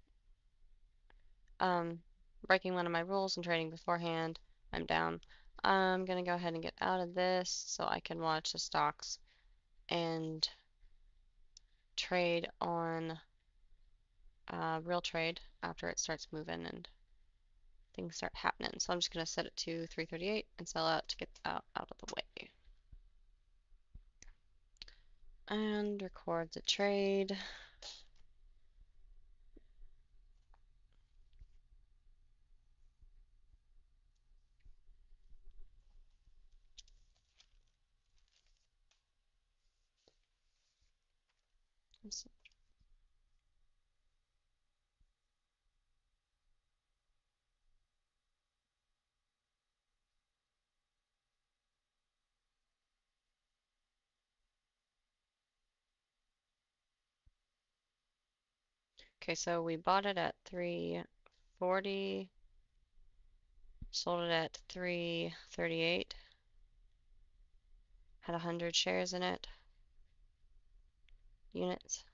Speaker 1: um, breaking one of my rules and trading beforehand. I'm down. I'm gonna go ahead and get out of this so I can watch the stocks and trade on real trade after it starts moving and things start happening. So I'm just gonna set it to 338 and sell out to get out of the way. And record the trade. Okay, so we bought it at 340, sold it at 338, had 100 shares in it, units.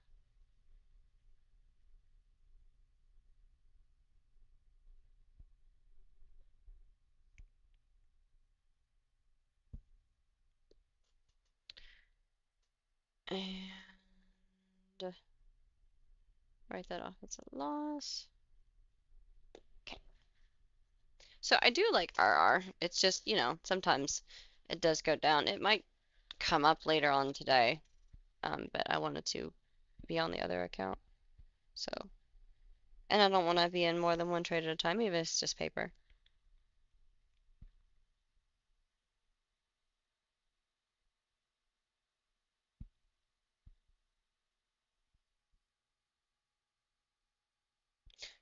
Speaker 1: And write that off as a loss. Okay. So I do like RR. It's just, sometimes it does go down. It might come up later on today, but I wanted to be on the other account. So, and I don't want to be in more than one trade at a time, even if it's just paper.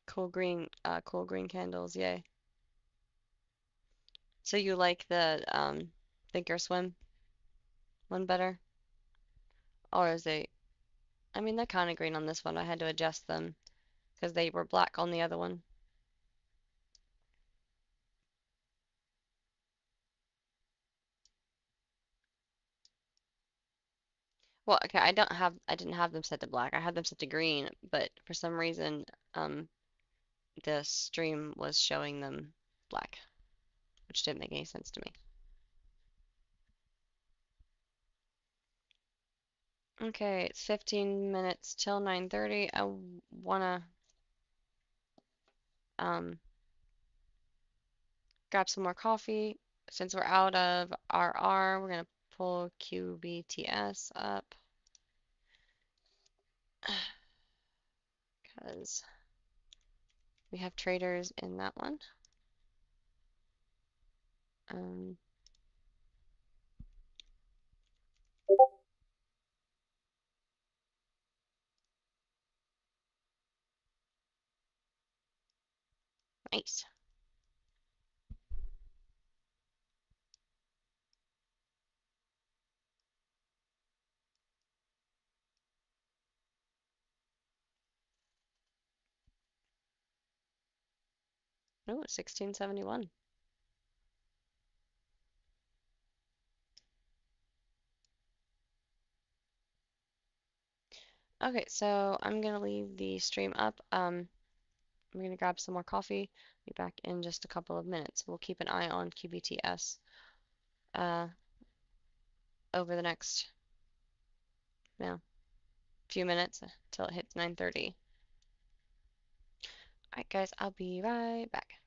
Speaker 1: Cool green candles, yay. So you like the Thinkorswim one better? Or is it, I mean, they're kind of green on this one. I had to adjust them because they were black on the other one. Well, okay, I didn't have them set to black. I had them set to green, but for some reason, um, the stream was showing them black, which didn't make any sense to me. Okay, it's 15 minutes till 9:30. I wanna Um, grab some more coffee. Since we're out of RR, we're gonna pull QBTS up because we have traders in that one. Um, nice. Oh, 1671. Okay, so I'm gonna leave the stream up. I'm gonna grab some more coffee. Be back in just a couple of minutes. We'll keep an eye on QBTS uh, over the next, you know, few minutes until it hits 9:30. All right, guys, I'll be right back.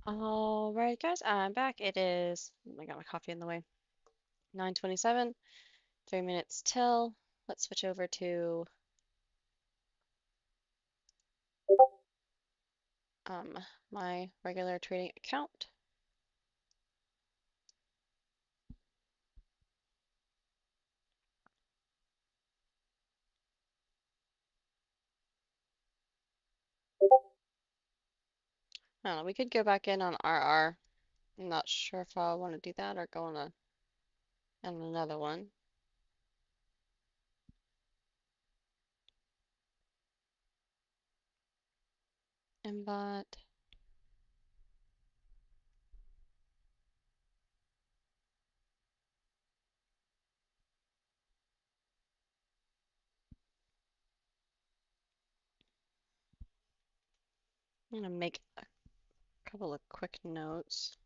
Speaker 1: All right, guys, I'm back. It is, I got my coffee in the way. 9:27, 3 minutes till. Let's switch over to um my regular trading account. I don't know, we could go back in on RR. I'm not sure if I want to do that or go on another one. Mbot. I'm gonna make a couple of quick notes.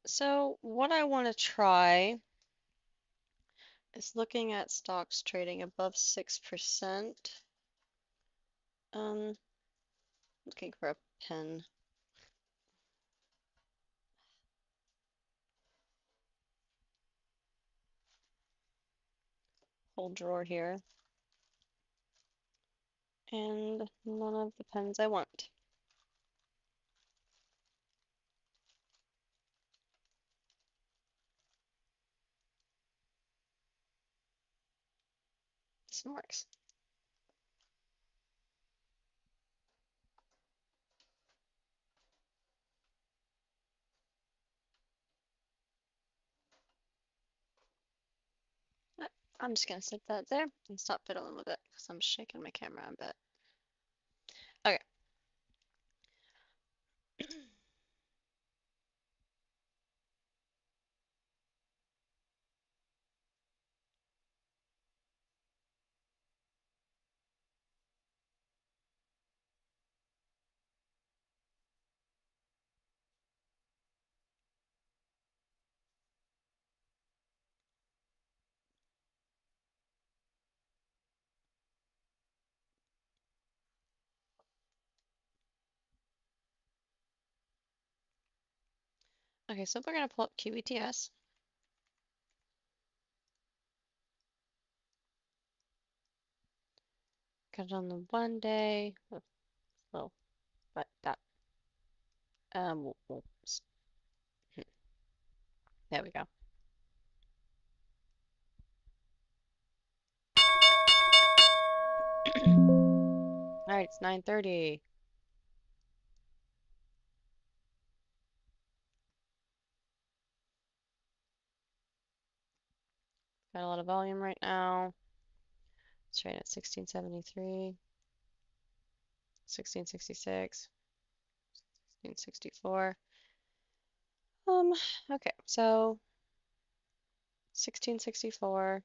Speaker 1: So what I want to try is looking at stocks trading above 6%. Looking for a pen. Whole drawer here. And none of the pens I want. This one works. I'm just gonna set that there and stop fiddling with it because I'm shaking my camera a bit. Okay. Okay, so we're gonna pull up QBTS. Got it on the 1 day. Oh, but that there we go. All right, it's 9:30. Got a lot of volume right now. It's trading at 1673, 1666, 1664. Okay, so 1664.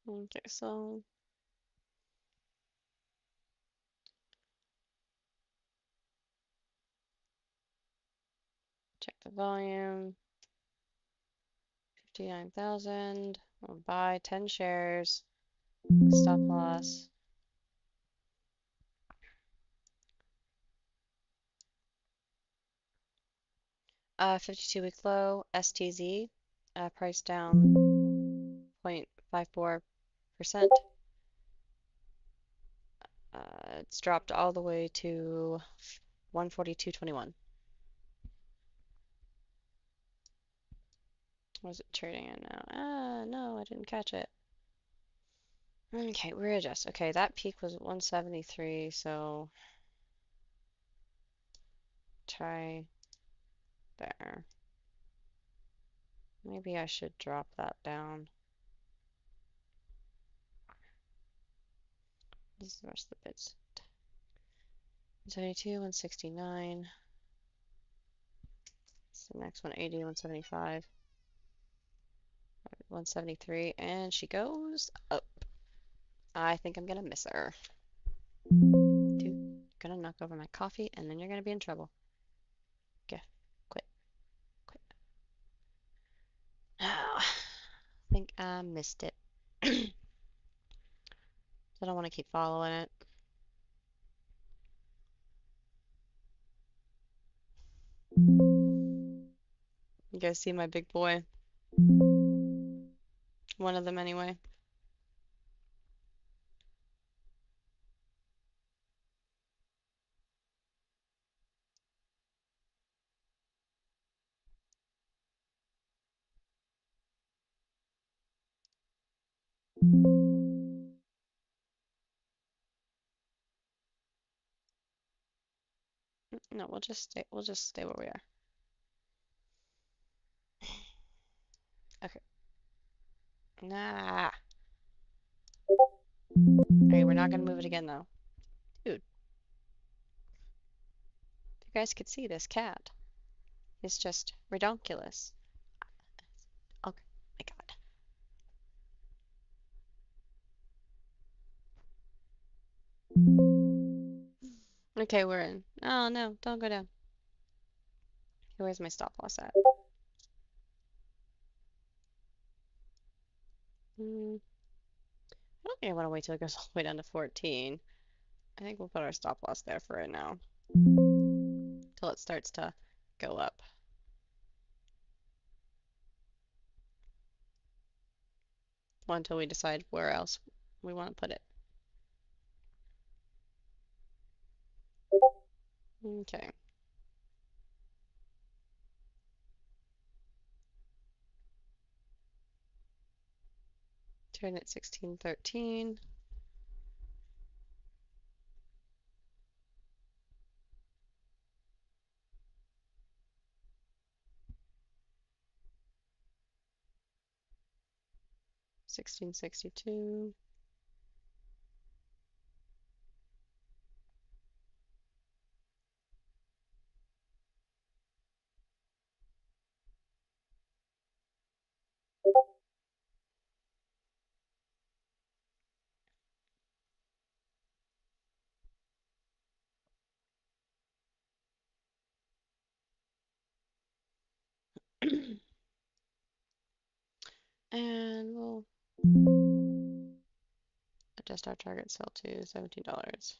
Speaker 1: Okay, so check the volume. 59,000. I'll buy 10 shares. Stop loss. 52-week low. STZ. Price down 0.54%. It's dropped all the way to 142.21. Was it trading in now? No, I didn't catch it. Okay, readjust. Okay, that peak was 173, so try there. Maybe I should drop that down. This is the rest of the bids. 172, 169. It's the next 180, 175, 173, and she goes up. I think I'm gonna miss her. Dude, gonna knock over my coffee, and then you're gonna be in trouble. Okay, quit, quit. Oh, I think I missed it. I don't want to keep following it. You guys see my big boy? One of them anyway. No, we'll just stay where we are. Okay. Nah. Okay, we're not gonna move it again though. Dude, if you guys could see this cat. It's just redonkulous. Oh my god. Okay, we're in. Oh no, don't go down. Okay, where's my stop loss at? I don't think I want to wait till it goes all the way down to 14. I think we'll put our stop loss there for right now. Till it starts to go up. Well, until we decide where else we want to put it. Okay. Turn at 1613. $16.62. And we'll adjust our target sell to $17.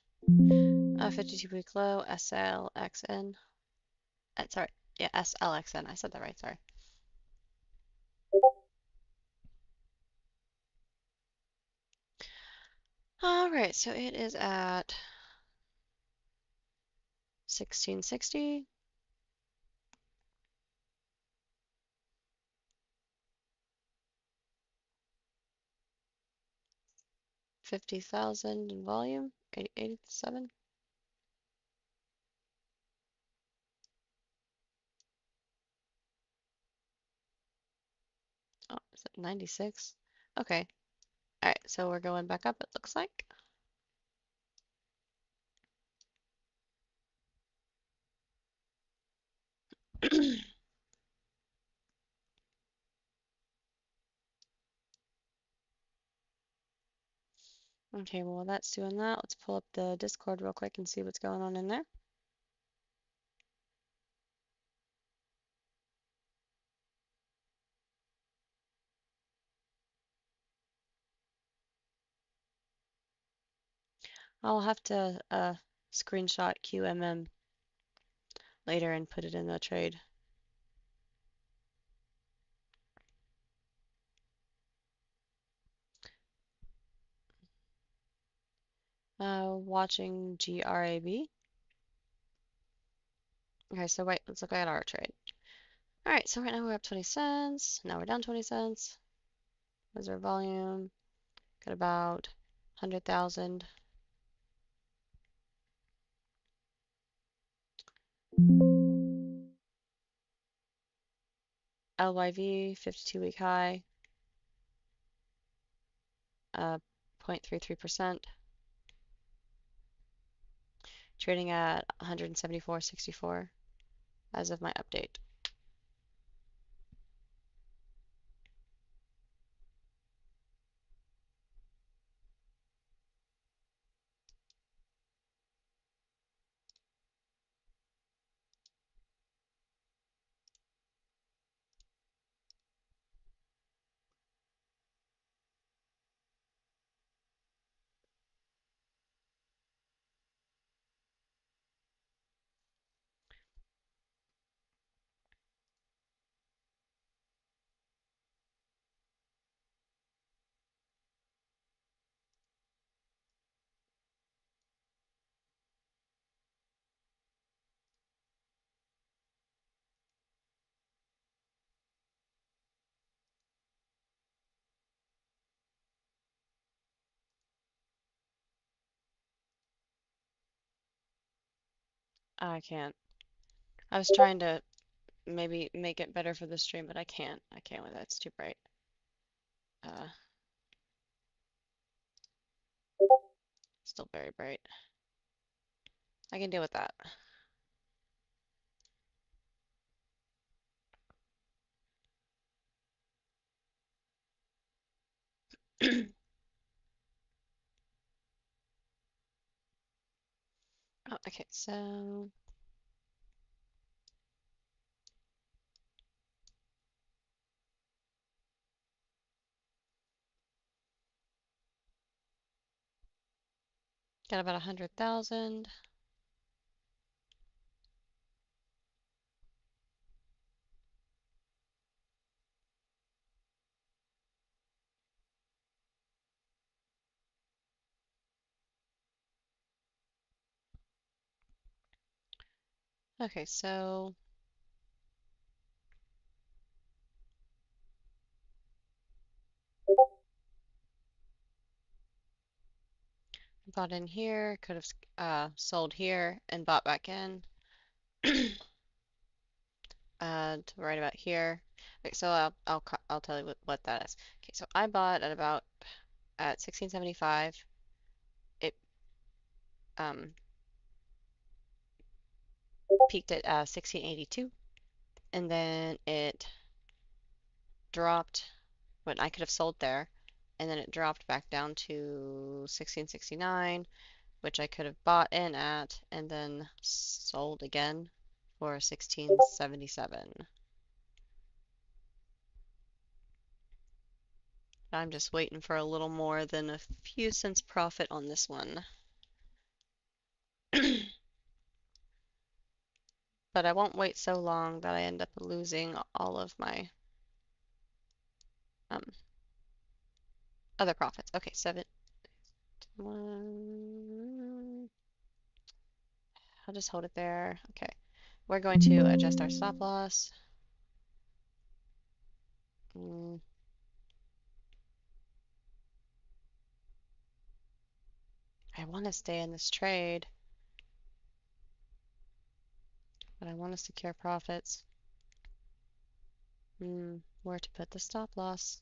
Speaker 1: 52-week low, SLXN. Sorry, yeah, SLXN. I said that right, sorry. All right, so it is at 1660. $50,000 in volume. 87. Oh, is it 96? Okay. All right, so we're going back up, it looks like. Okay, well, while that's doing that, let's pull up the Discord real quick and see what's going on in there. I'll have to screenshot QMM later and put it in the trade. Watching GRAB. Okay, so wait, let's look at our trade. All right, so right now we're up 20 cents. Now we're down 20 cents. Where's our volume? Got about 100,000. LYV 52-week high, 0.33%. Trading at 174.64 as of my update. I can't. I was trying to maybe make it better for the stream, but I can't. I can't with that. It's too bright. Uh, Still very bright. I can deal with that. Oh, okay, so got about 100,000. Okay, so bought in here, could have sold here and bought back in to right about here. Okay, so I'll tell you what that is. Okay, so I bought at about at 1675. It um, peaked at 1682, and then it dropped when I could have sold there, and then it dropped back down to 1669, which I could have bought in at, and then sold again for 1677. I'm just waiting for a little more than a few cents profit on this one. But I won't wait so long that I end up losing all of my um, other profits. Okay, 1. I'll just hold it there. Okay, we're going to adjust our stop loss. Mm, I want to stay in this trade, but I want to secure profits. Where to put the stop loss?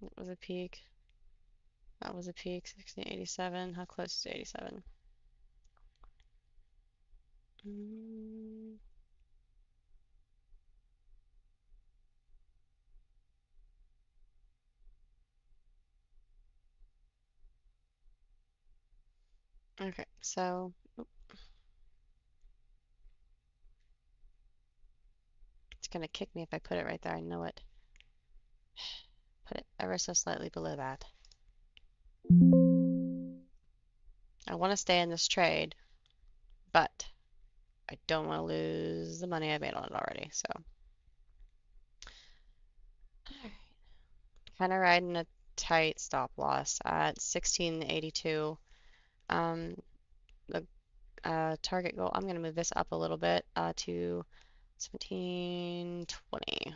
Speaker 1: That was a peak. That was a peak, 1687. How close to 87? Mm, okay, so it's gonna kick me if I put it right there. I know it. Put it ever so slightly below that. I want to stay in this trade, but I don't want to lose the money I made on it already. So, kind of riding a tight stop loss at 1682. Um, the target goal, I'm going to move this up a little bit to 1720.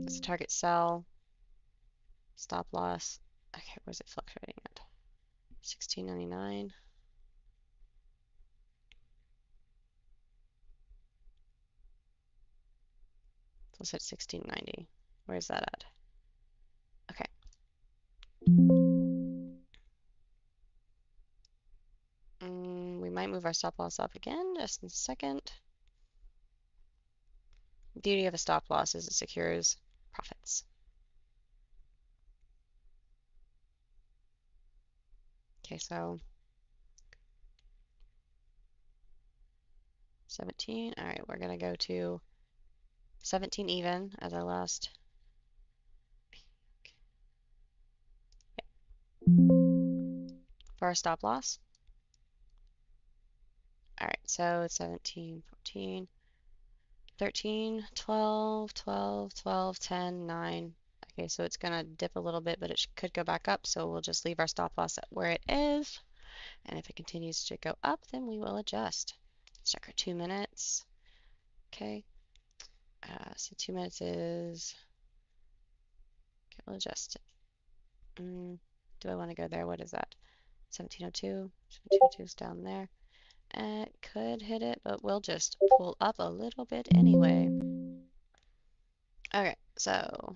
Speaker 1: It's a target sell, stop loss. Okay, where's it fluctuating at? 1699. So it's at 1690. Where's that at? Okay. We might move our stop loss up again just in a second. The beauty of a stop loss is it secures profits. Okay, so 17. All right, we're gonna go to 17 even as our last. For our stop loss. All right, so it's 17, 14, 13, 12, 12, 12, 10, 9. Okay, so it's gonna dip a little bit, but it could go back up, so we'll just leave our stop loss at where it is. And if it continues to go up, then we will adjust. Let's check our 2 minutes. Okay, so 2 minutes is, okay, we'll adjust it. Do I want to go there? What is that? 1702. 1702 is down there. It could hit it, but we'll just pull up a little bit anyway. Okay, so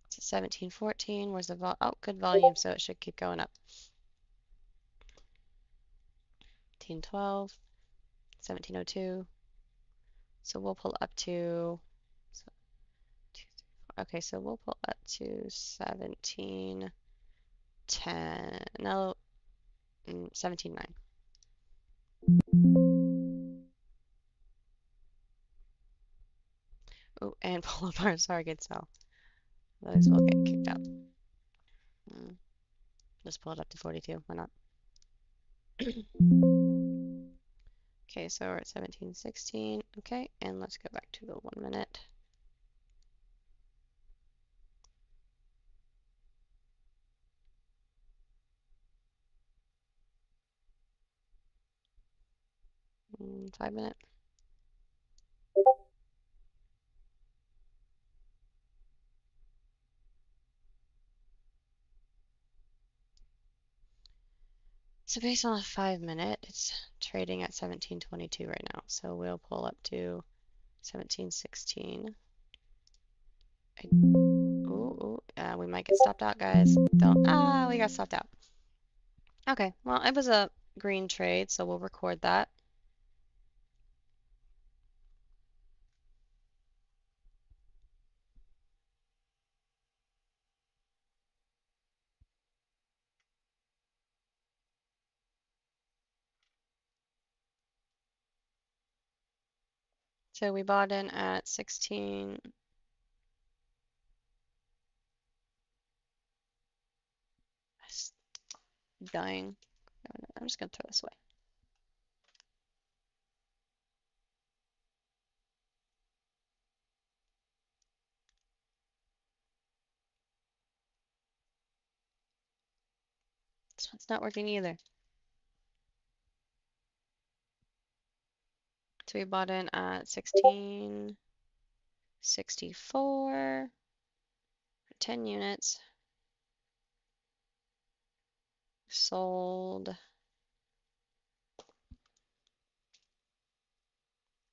Speaker 1: it's 1714. Where's the good volume, so it should keep going up. 1712, 1702. So we'll pull up to, so, okay, so we'll pull up to 1710. No, 179. Oh, and pull up our target cell. Otherwise we'll get kicked out. Just pull it up to 42. Why not? Okay, so we're at 1716. Okay, and let's go back to the 1 minute. Mm, 5 minute. So based on a 5 minute, it's trading at 1722 right now. So we'll pull up to 1716. Ooh, we might get stopped out, guys. We got stopped out. Okay, well, it was a green trade, so we'll record that. So we bought in at 16. Dying. I'm just gonna throw this away. This one's not working either. So we bought in at 1664 for 10 units. Sold.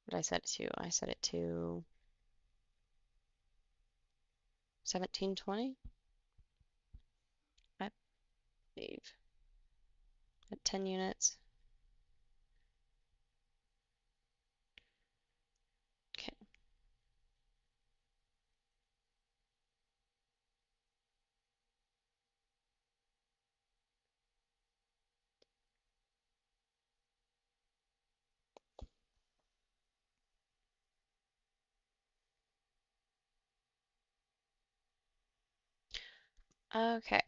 Speaker 1: What did I set it to? I set it to 1720, I believe, at 10 units. Okay. Okay.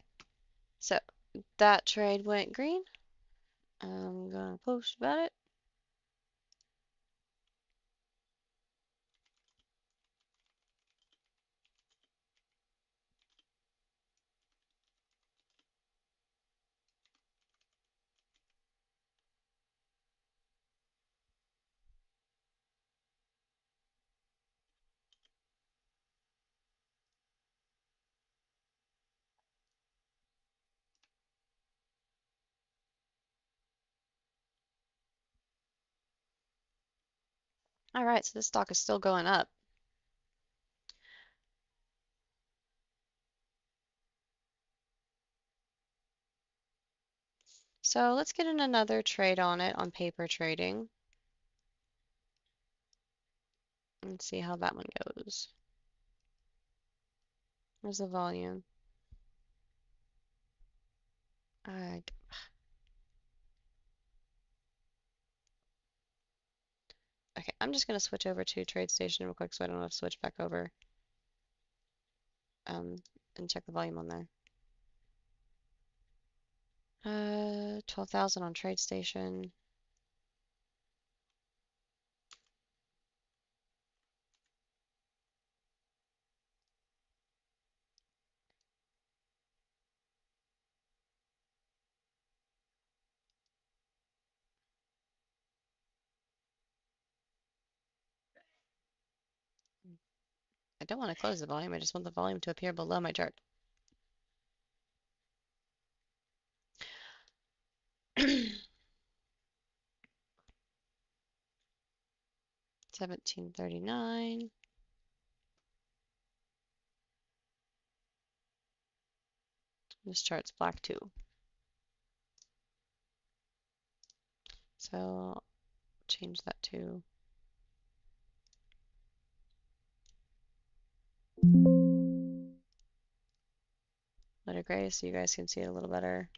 Speaker 1: So that trade went green. I'm gonna post about it. All right, so this stock is still going up. So let's get in another trade on it on paper trading and see how that one goes. Where's the volume? I, okay, I'm just gonna switch over to TradeStation real quick so I don't have to switch back over and check the volume on there. 12,000 on TradeStation. I don't want to close the volume, I just want the volume to appear below my chart. 1739. This chart's black too. So change that to lighter gray so you guys can see it a little better.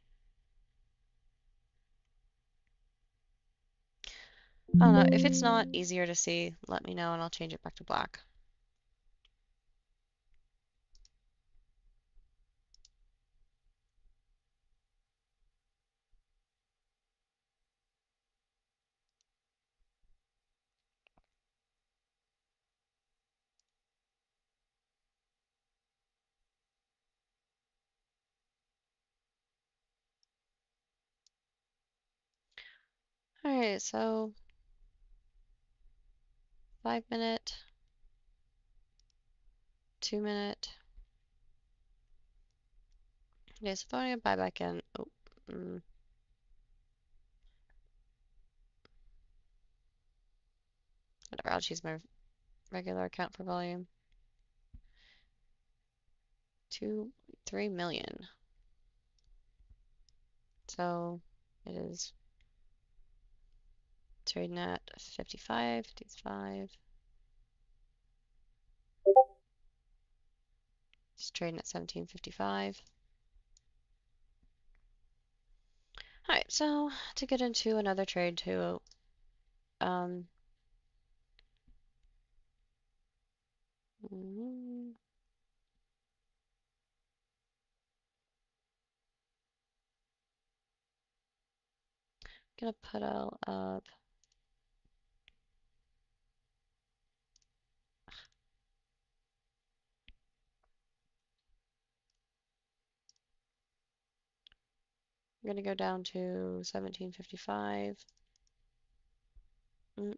Speaker 1: I don't know, if it's not easier to see, let me know and I'll change it back to black. Alright, so 5 minute, 2 minute. Okay, so if I want to buy back in, oh, whatever, I'll choose my regular account for volume. 3 million. So it is trading at 55, 55. It's trading at 1755. Alright, so to get into another trade too, um, gonna put all up. I'm gonna go down to 1755. Well,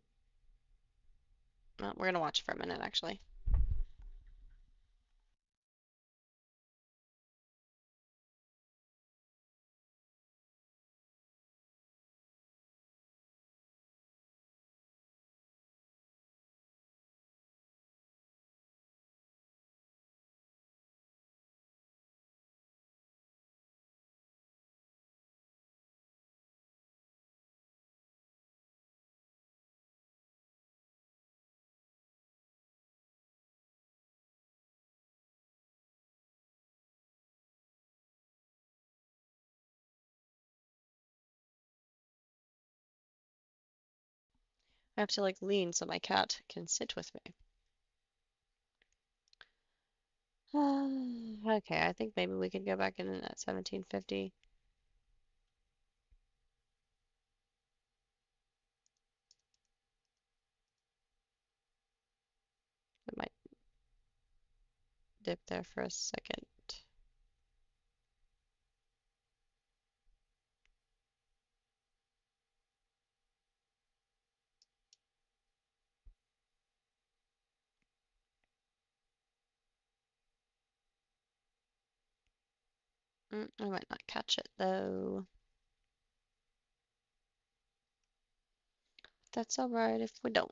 Speaker 1: we're gonna watch for a minute actually. I have to like lean so my cat can sit with me. Okay, I think maybe we could go back in at 1750. It might dip there for a second. I might not catch it though. That's alright if we don't.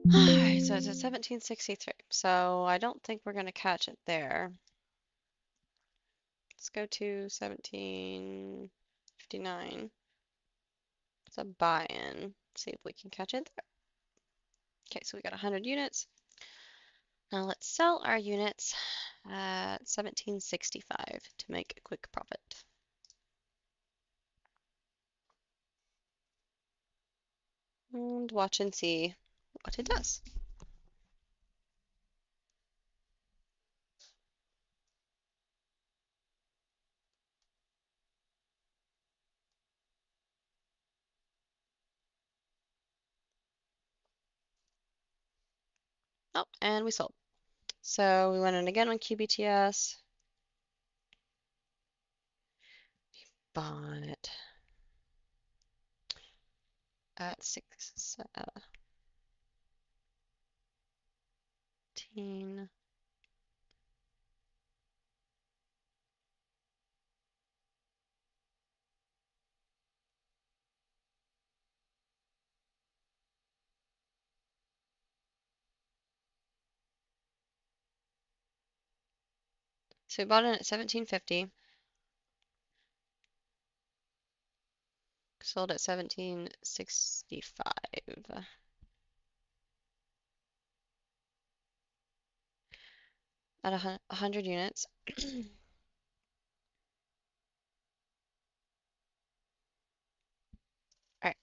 Speaker 1: Alright, so it's at 1763. So I don't think we're gonna catch it there. Let's go to 1759. It's a buy-in. See if we can catch it there. Okay, so we got 100 units. Now let's sell our units at 1765 to make a quick profit. And watch and see what it does. Oh, and we sold. So we went in again on QBTS. Bought it at 16. So we bought it at 1750. Sold at 1765 at 100 units. All right.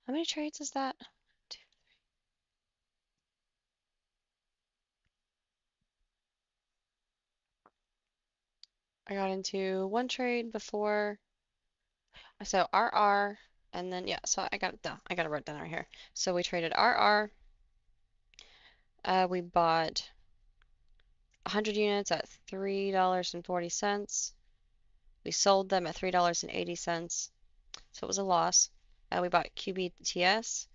Speaker 1: How many trades is that? I got into one trade before. So RR, and then yeah, so I got it down. I got it wrote down right here. So we traded RR. We bought 100 units at $3.40. We sold them at $3.80. So it was a loss. We bought QBTS.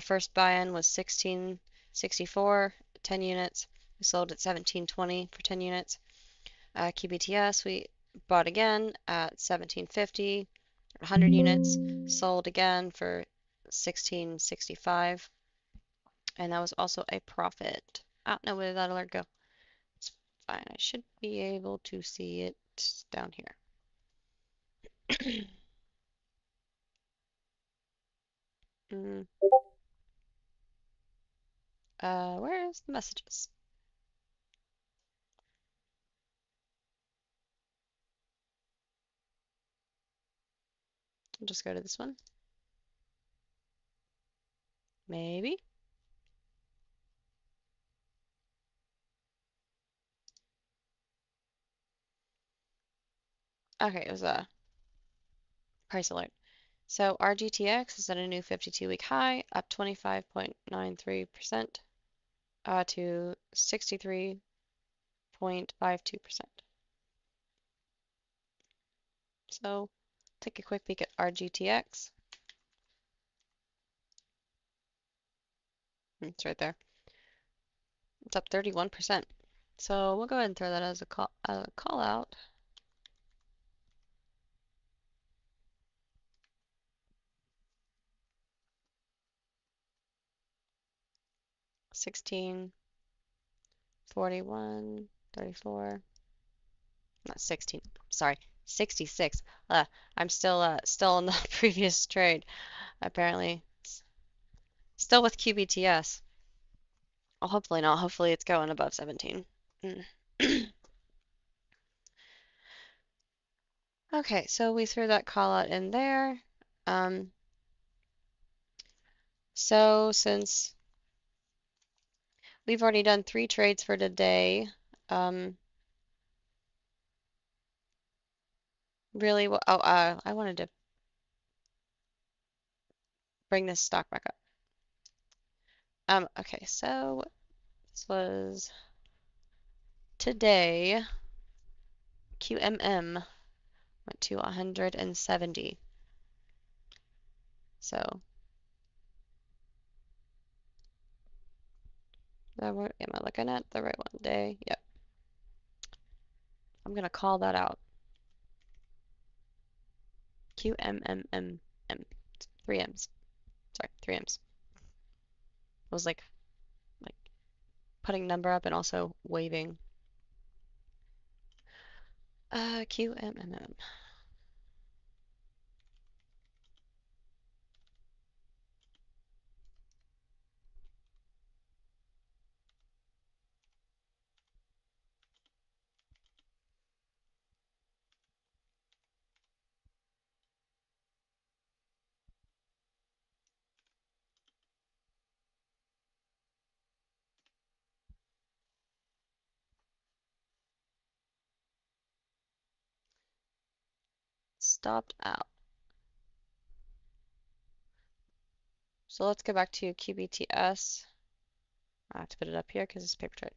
Speaker 1: First buy-in was 1664, 10 units. We sold at 1720 for 10 units. QBTS we bought again at 1750, 100 units. Sold again for 1665, and that was also a profit. Oh, no, where did that alert go? It's fine. I should be able to see it down here. Mm, where is the messages? I'll just go to this one. Maybe. Okay, it was a price alert. So RGTX is at a new 52-week high, up 25.93% to 63.52%. So take a quick peek at RGTX. It's right there. It's up 31%. So we'll go ahead and throw that as a call out. $16, 41, 34. Not 16. Sorry, 66. I'm still in the previous trade. Apparently, still with QBTS. Well, hopefully not. Hopefully it's going above 17. Mm. Okay, so we threw that call out in there. Um, so since we've already done 3 trades for today, um, really, I wanted to bring this stock back up. Okay, so this was today. QMM went to 170. So, am I looking at the right one day? Yep. I'm gonna call that out. QMMM. 3M's. Sorry, 3M's. It was like putting number up and also waving. QMMM. Stopped out. So let's go back to QBTS. I have to put it up here because it's paper trade.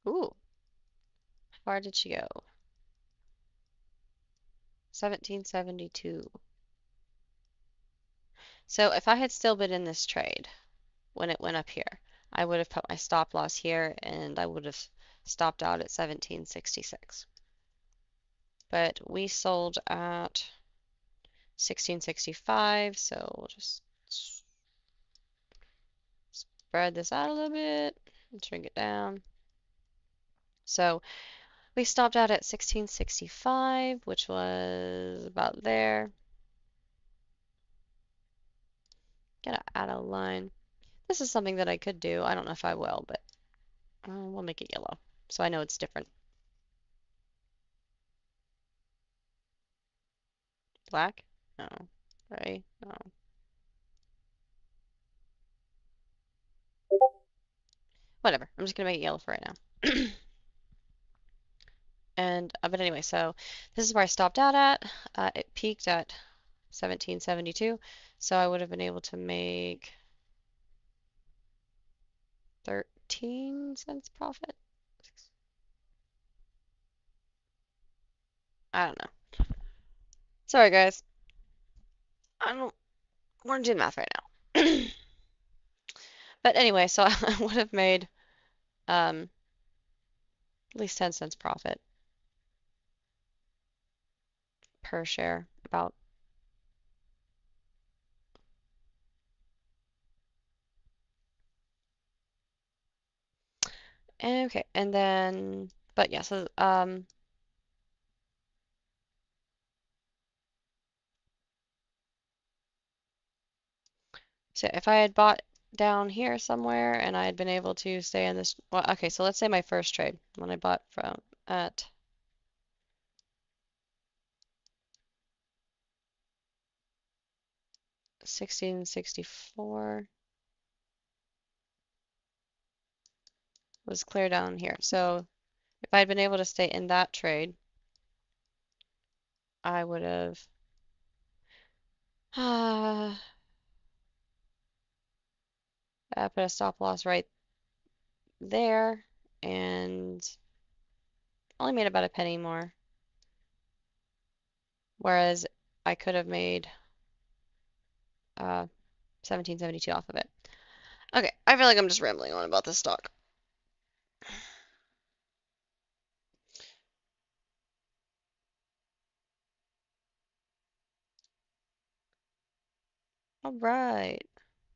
Speaker 1: Ooh, how far did she go? 1772. So if I had still been in this trade when it went up here, I would have put my stop loss here and I would have stopped out at 1766. But we sold at 1665, so we'll just spread this out a little bit and shrink it down. So we stopped out at 1665, which was about there. Gotta add a line. This is something that I could do. I don't know if I will, but we'll make it yellow so I know it's different. Black? No. Gray? No. Whatever. I'm just gonna make it yellow for right now. And but anyway, so this is where I stopped out at. It peaked at 1772, so I would have been able to make 13 cents profit. I don't know. Sorry, guys. I don't want to do the math right now. But anyway, so I would have made at least 10 cents profit per share, about. Okay, and then, but yeah, so if I had bought down here somewhere and I had been able to stay in this, well, okay, so let's say my first trade when I bought from at 1664 was clear down here. So if I had been able to stay in that trade, I would have put a stop loss right there and only made about a penny more. Whereas I could have made 1772 off of it. Okay, I feel like I'm just rambling on about this stock. All right,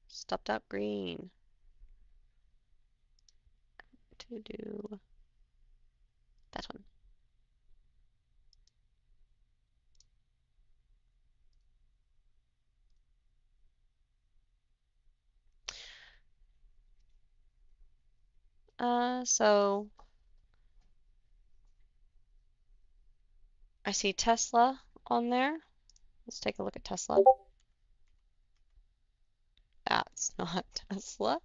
Speaker 1: stopped out green to do that one. So I see Tesla on there. Let's take a look at Tesla. That's not Tesla.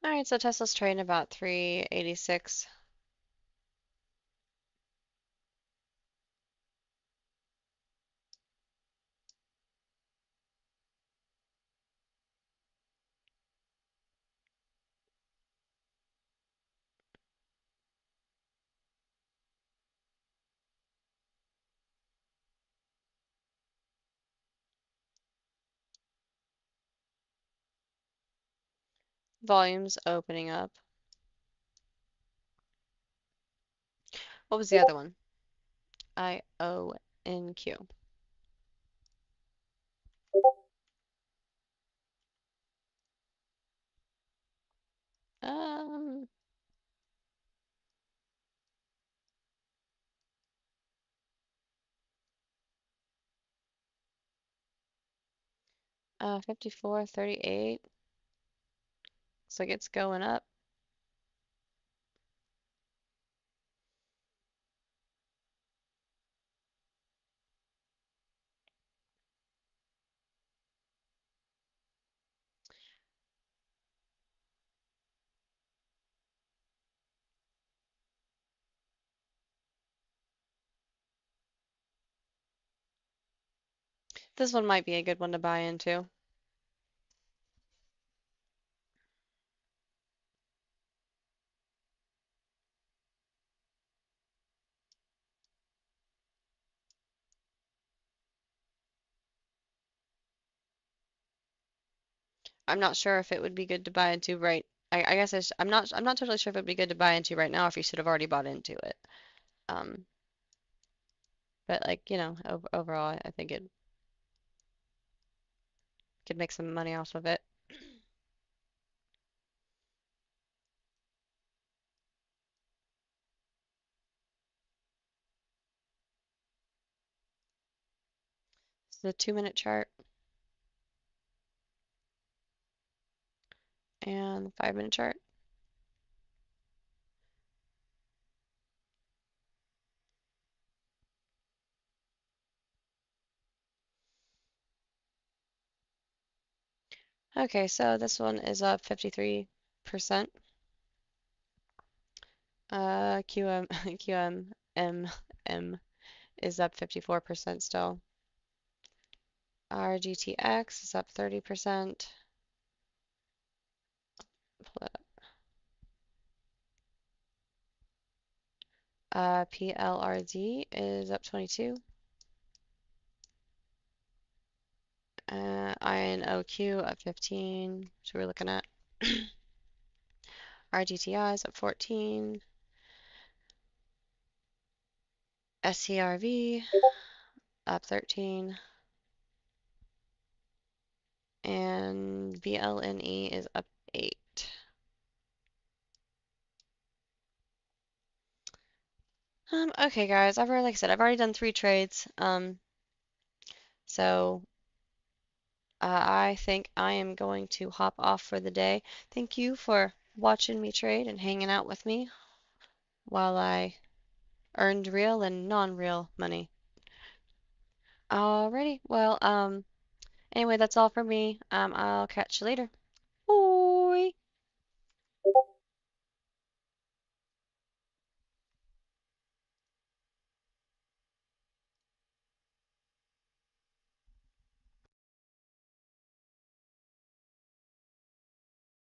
Speaker 1: All right, so Tesla's trading about 386. Volumes opening up. What was the other one? IONQ. Um, 54.38. Looks like it's going up. This one might be a good one to buy into. I'm not sure if it would be good to buy into right. I guess I'm not totally sure if it would be good to buy into right now if you should have already bought into it. Um, but like, overall, I think it could make some money off of it. This is the 2-minute chart and the 5-minute chart. Okay, so this one is up 53%. QMMM is up 54% still. RGTX is up 30%. Pull it up. PLRZ is up 22. INOQ up 15. So we're looking at RGTI is up 14. SCRV up 13. And BLNE is up 8. Okay guys, like I said, I've already done 3 trades. So I think I am going to hop off for the day. Thank you for watching me trade and hanging out with me while I earned real and non-real money. Alrighty, well, anyway, that's all for me. I'll catch you later.